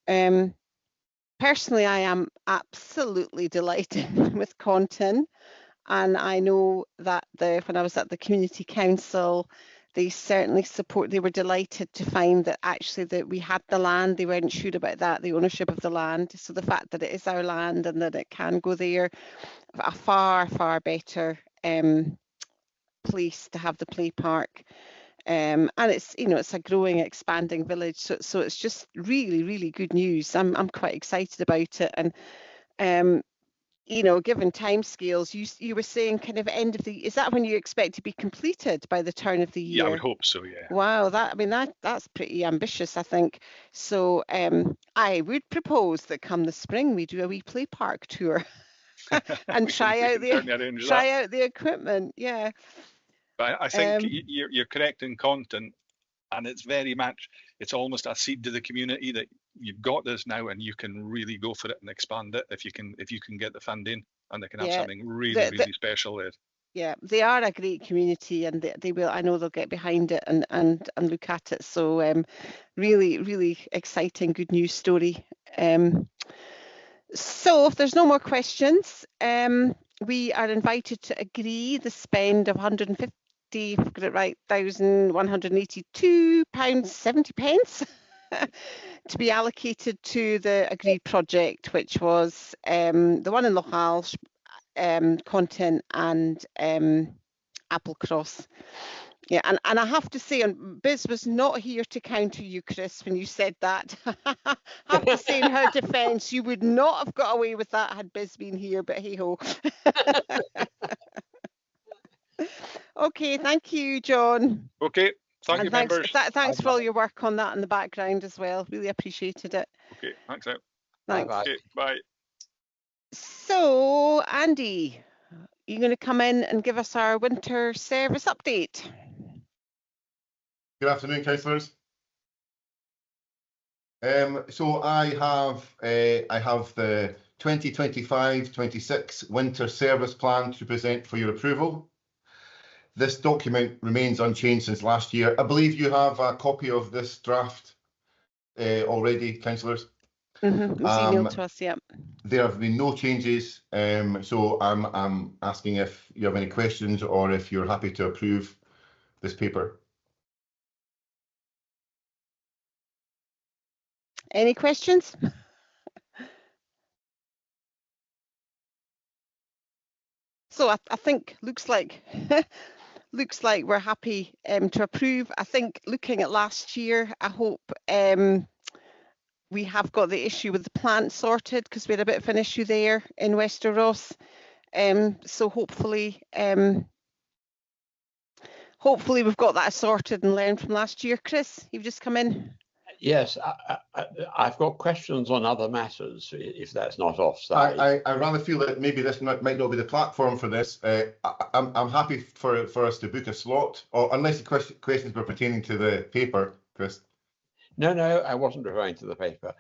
Personally, I am absolutely delighted with Conton, and I know that when I was at the community council, they certainly support. They were delighted to find that actually that we had the land. They weren't sure about that, the ownership of the land. So the fact that it is our land and that it can go there, a far better place to have the play park. And it's, you know, it's a growing, expanding village. So it's just really good news. I'm quite excited about it. And you know, given timescales, you were saying kind of end of the, is that when you expect to be completed by the turn of the year? Yeah, I would hope so. Yeah. Wow, that's pretty ambitious, I think. So I would propose that come the spring we do a wee play park tour and try out the equipment. Yeah. But I think you're correct in content, and it's very much, it's almost a seed to the community that you've got this now and you can really go for it and expand it if you can get the funding, and they can have something really special there. Yeah, they are a great community, and they will, I know they'll get behind it and look at it. So really exciting, good news story. So if there's no more questions, we are invited to agree the spend of £150, if I've got it right, £1,182.70 to be allocated to the agreed project, which was the one in Lochalsh, Content and Applecross. Yeah, and I have to say, and Biz was not here to counter you, Chris, when you said that. I have to say, in her defence, you would not have got away with that had Biz been here, but hey-ho. Okay, thank you, John. Okay, thank you, thanks, members. Thanks for all your work on that in the background as well. Really appreciated it. Okay, thanks out. Thanks. Okay, bye. So, Andy, you're going to come in and give us our winter service update. Good afternoon, councillors. So I have the 2025-26 winter service plan to present for your approval. This document remains unchanged since last year. I believe you have a copy of this draft already, councillors. It was emailed to us, yeah. There have been no changes, so I'm asking if you have any questions or if you're happy to approve this paper. Any questions? So I think looks like we're happy to approve. I think looking at last year, I hope we have got the issue with the plant sorted, because we had a bit of an issue there in Wester Ross. So hopefully we've got that sorted and learned from last year. Chris, you've just come in. Yes, I've got questions on other matters, if that's not offside. I rather feel that maybe this might not be the platform for this. I'm happy for us to book a slot, or unless the questions were pertaining to the paper, Chris. No, I wasn't referring to the paper.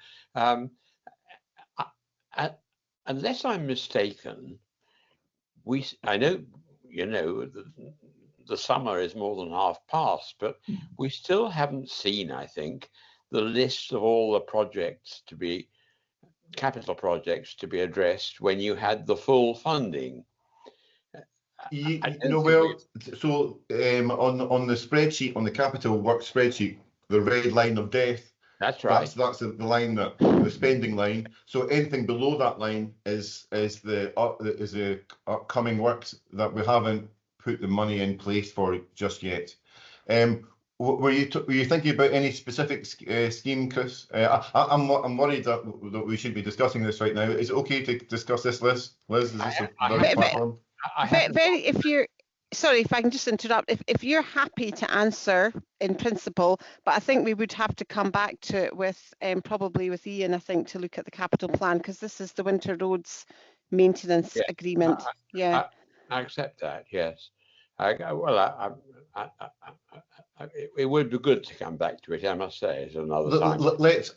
Unless I'm mistaken, I know, you know, the summer is more than half past, but we still haven't seen, I think, the list of all the projects to be, capital projects to be addressed when you had the full funding. Well, so on the spreadsheet, on the capital work spreadsheet, the red line of death. That's right. That's the line, that the spending line. So anything below that line is the upcoming works that we haven't put the money in place for just yet. Were you thinking about any specific scheme, Chris? I'm worried that we should be discussing this right now. Is it okay to discuss this, Liz? Liz, is this a platform? If you're sorry, if I can just interrupt. If you're happy to answer in principle, but I think we would have to come back to it with probably with Ian, I think, to look at the capital plan, because this is the winter roads maintenance agreement. I accept that. Yes. It would be good to come back to it, I must say, at another time.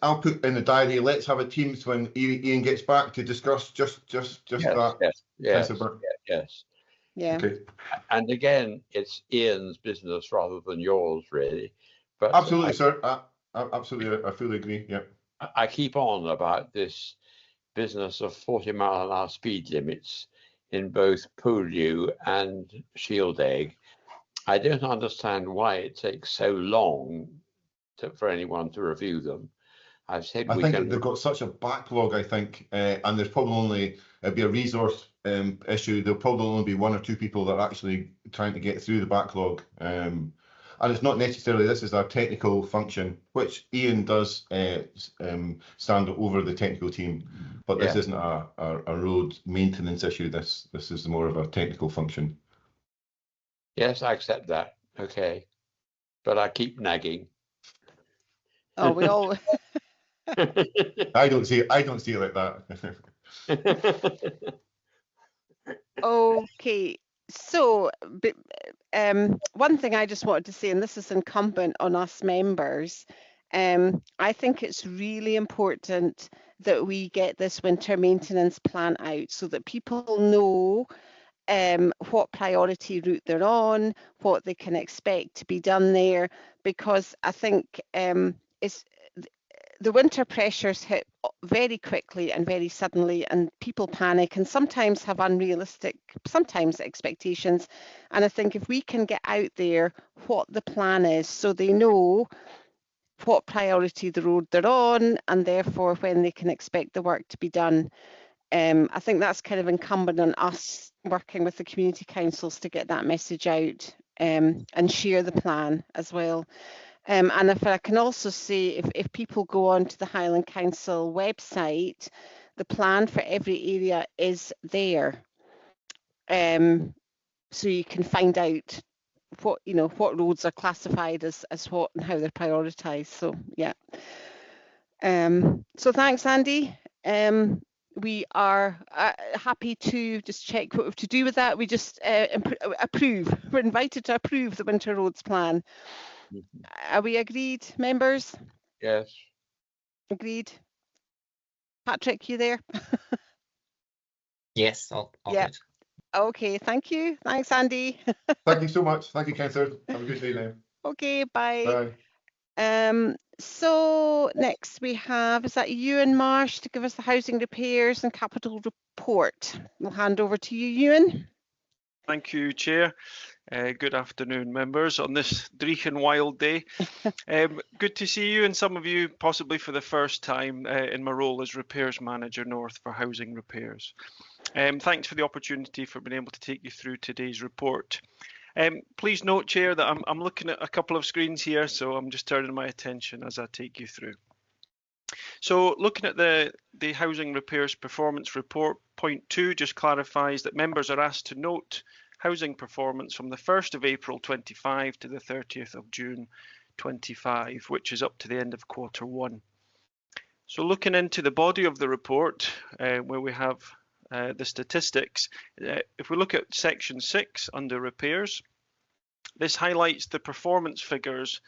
I'll put in the diary. Let's have a Teams when Ian gets back to discuss just that. Yes. Yeah. Okay. And again, it's Ian's business rather than yours, really. But absolutely, sir. Absolutely, I fully agree. Yeah. I keep on about this business of 40-mile-an-hour speed limits in both Pooldew and Shield Egg, I don't understand why it takes so long for anyone to review them. I've said I we think can. they've got such a backlog, I think, and there's probably only, it'd be a resource issue. There'll probably only be 1 or 2 people that are actually trying to get through the backlog. And it's not necessarily, this is our technical function, which Ian does stand over the technical team, but this isn't a road maintenance issue. This is more of a technical function. Yes, I accept that. Okay. But I keep nagging. Oh, we all. I don't see it like that. Okay, so one thing I just wanted to say, and this is incumbent on us members, I think it's really important that we get this winter maintenance plan out so that people know what priority route they're on, what they can expect to be done there, because I think it's the winter pressures hit very quickly and very suddenly, and people panic and sometimes have unrealistic, sometimes expectations. And I think if we can get out there what the plan is, so they know what priority the road they're on, and therefore when they can expect the work to be done. I think that's kind of incumbent on us working with the community councils to get that message out and share the plan as well. And if I can also say, if people go onto the Highland Council website, the plan for every area is there. So you can find out what roads are classified as what and how they're prioritised. So yeah. So thanks, Andy. We are happy to just check what we have to do with that. We just approve. We're invited to approve the winter roads plan. Are we agreed, members? Yes. Agreed. Patrick, you there? Yes, all Yeah. good. Okay, thank you. Thanks, Andy. Thank you so much. Thank you, Councillor. Have a good day now. Okay, bye. Bye. So next we have, is that Ewan Marsh to give us the housing repairs and capital report? We'll hand over to you, Ewan. Thank you, Chair. Good afternoon, members, on this dreich and wild day. Good to see you and some of you possibly for the first time in my role as Repairs Manager North for Housing Repairs. Thanks for the opportunity for being able to take you through today's report. Please note, Chair, that I'm looking at a couple of screens here, so I'm just turning my attention as I take you through. So looking at the Housing Repairs Performance Report, point 2 just clarifies that members are asked to note housing performance from the 1st of April 25 to the 30th of June 25, which is up to the end of quarter 1. So looking into the body of the report, where we have the statistics, if we look at section 6 under repairs, this highlights the performance figures.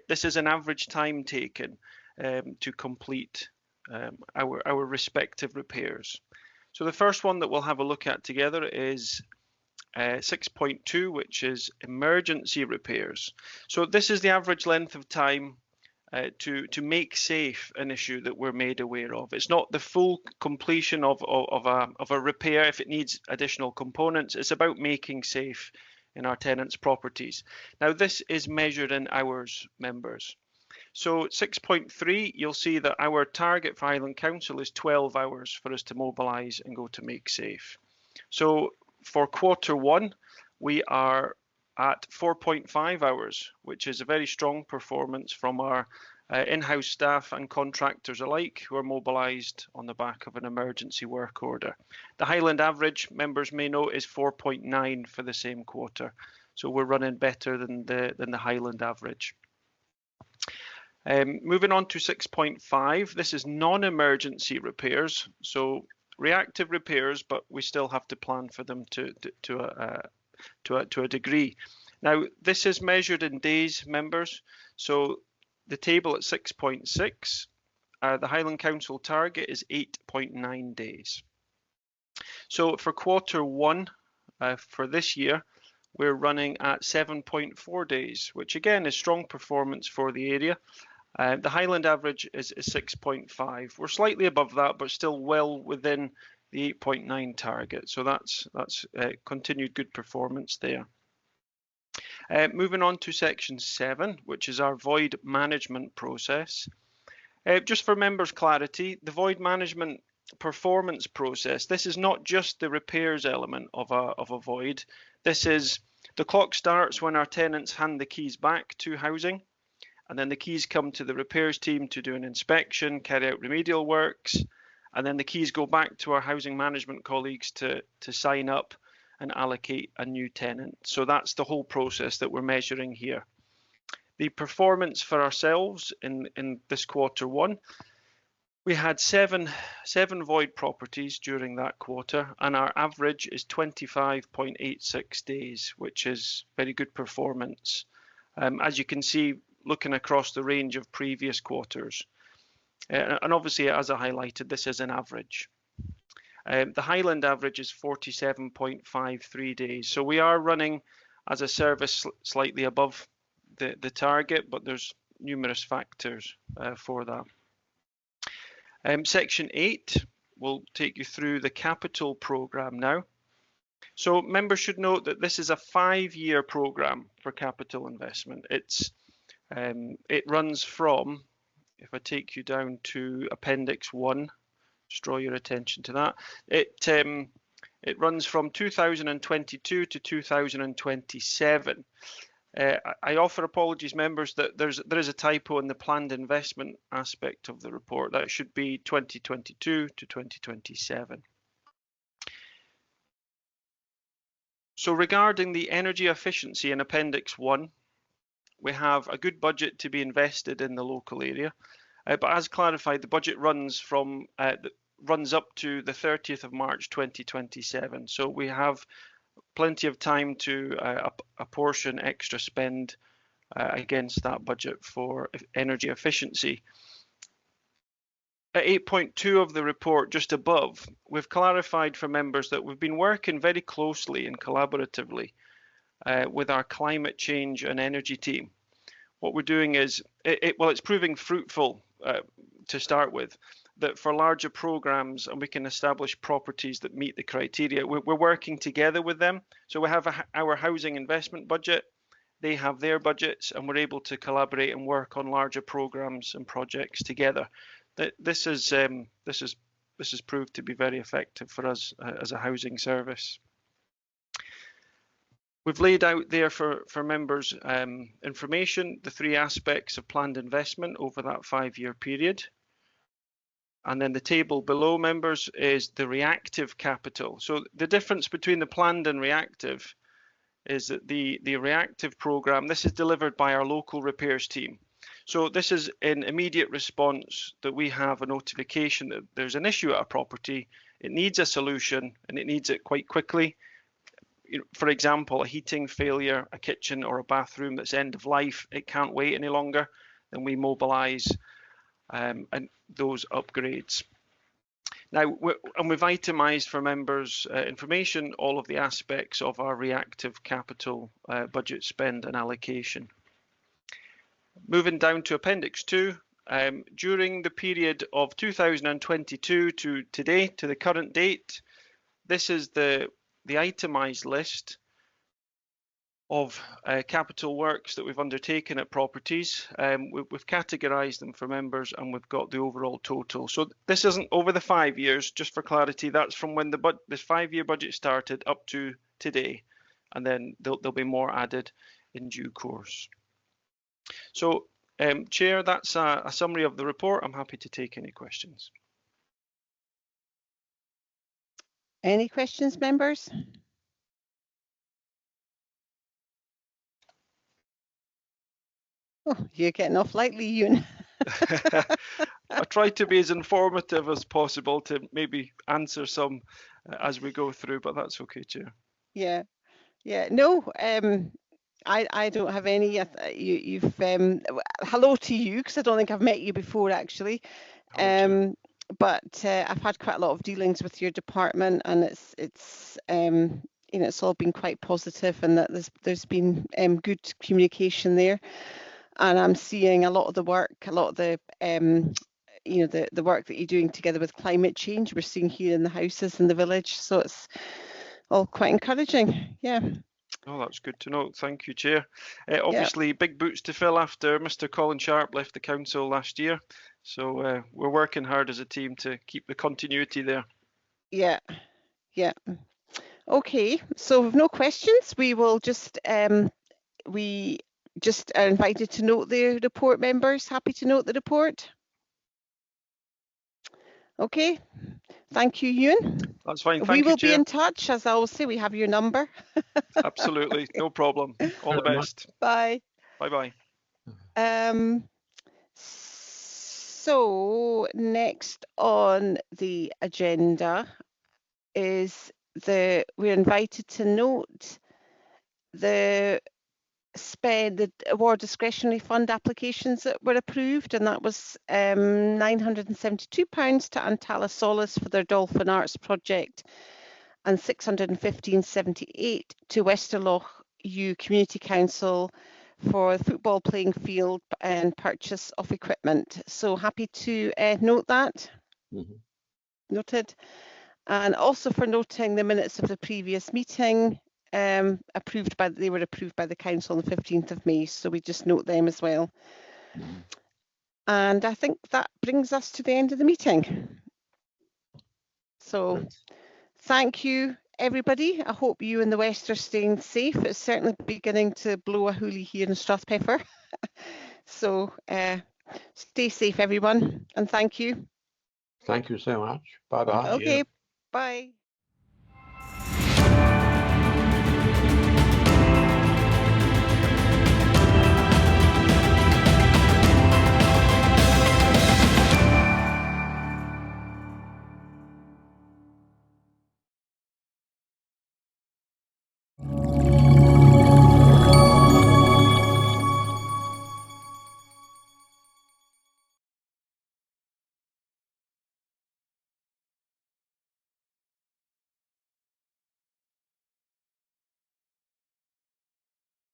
This is an average time taken to complete our respective repairs. So the first one that we'll have a look at together is 6.2, which is emergency repairs. So this is the average length of time to make safe an issue that we're made aware of. It's not the full completion of a repair if it needs additional components. It's about making safe in our tenants' properties. Now this is measured in hours, members. So 6.3, you'll see that our target for Highland Council is 12 hours for us to mobilise and go to make safe. So for quarter 1, we are at 4.5 hours, which is a very strong performance from our in-house staff and contractors alike who are mobilised on the back of an emergency work order. The Highland average, members may know, is 4.9 for the same quarter. So we're running better than the Highland average. Moving on to 6.5, this is non-emergency repairs. So reactive repairs, but we still have to plan for them to a degree. Now, this is measured in days, members. So the table at 6.6, the Highland Council target is 8.9 days. So for quarter 1 for this year, we're running at 7.4 days, which again is strong performance for the area. The Highland average is 6.5. We're slightly above that, but still well within the 8.9 target. So that's continued good performance there. Moving on to section 7, which is our void management process. Just for members' clarity, the void management performance process, this is not just the repairs element of a void. This is the clock starts when our tenants hand the keys back to housing, and then the keys come to the repairs team to do an inspection, carry out remedial works, and then the keys go back to our housing management colleagues to sign up and allocate a new tenant. So that's the whole process that we're measuring here. The performance for ourselves in this Q1, we had seven void properties during that quarter, and our average is 25.86 days, which is very good performance. As you can see, looking across the range of previous quarters. And obviously, as I highlighted, this is an average. The Highland average is 47.53 days. So we are running as a service slightly above the target, but there's numerous factors for that. Section 8 will take you through the capital programme now. So members should note that this is a 5-year programme for capital investment. It runs from, if I take you down to Appendix 1, just draw your attention to that, it runs from 2022 to 2027. I offer apologies, members, that there is a typo in the planned investment aspect of the report. That should be 2022 to 2027. So regarding the energy efficiency in Appendix 1, we have a good budget to be invested in the local area. But as clarified, the budget runs up to the 30th of March 2027. So we have plenty of time to apportion extra spend against that budget for energy efficiency. At 8.2 of the report, just above, we've clarified for members that we've been working very closely and collaboratively with our climate change and energy team. What we're doing is, it's proving fruitful to start with, that for larger programs and we can establish properties that meet the criteria, we're working together with them. So we have our housing investment budget, they have their budgets, and we're able to collaborate and work on larger programs and projects together. This has proved to be very effective for us as a housing service. We've laid out there for members information, the 3 aspects of planned investment over that 5-year period. And then the table below, members, is the reactive capital. So the difference between the planned and reactive is that the reactive programme, this is delivered by our local repairs team. So this is in immediate response that we have a notification that there's an issue at a property, it needs a solution and it needs it quite quickly. For example, a heating failure, a kitchen or a bathroom that's end of life, it can't wait any longer, then we mobilise and those upgrades. Now, we've itemised for members' information all of the aspects of our reactive capital budget spend and allocation. Moving down to Appendix 2, during the period of 2022 to today, to the current date, this is the itemised list of capital works that we've undertaken at properties. We've categorised them for members and we've got the overall total. So this isn't over the 5 years, just for clarity, that's from when this 5-year budget started up to today, and then there'll be more added in due course. So Chair, that's a summary of the report. I'm happy to take any questions. Any questions, members? Oh, you're getting off lightly, Ewan. I try to be as informative as possible to maybe answer some as we go through, but that's okay, Chair. Yeah, no, I don't have any. You've hello to you, because I don't think I've met you before, actually. But I've had quite a lot of dealings with your department, and it's it's all been quite positive, and that there's been good communication there. And I'm seeing a lot of the work, a lot of the the work that you're doing together with climate change, we're seeing here in the houses in the village. So it's all quite encouraging. Yeah. Oh, that's good to know. Thank you, Chair. Obviously, big boots to fill after Mr. Colin Sharp left the council last year. So we're working hard as a team to keep the continuity there. Yeah, yeah. Okay, so with no questions, we will just we just are invited to note the report, members. Happy to note the report. Okay, thank you, Ewan. That's fine. Thank We you, will be Chair. in touch, as I always say. We have your number. Absolutely, no problem. All the best. Bye. Bye-bye. So next on the agenda is we're invited to note the award discretionary fund applications that were approved, and that was £972 to Antala Solace for their Dolphin Arts project, and £615.78 to Westerloch U Community Council for the football playing field and purchase of equipment. So happy to note that. Noted. And also for noting the minutes of the previous meeting, they were approved by the council on the 15th of May, so we just note them as well. And I think that brings us to the end of the meeting. So thank you, everybody. I hope you in the West are staying safe. It's certainly beginning to blow a hoolie here in Strathpeffer. So stay safe, everyone, and thank you. Thank you so much. Bye-bye. Okay, bye.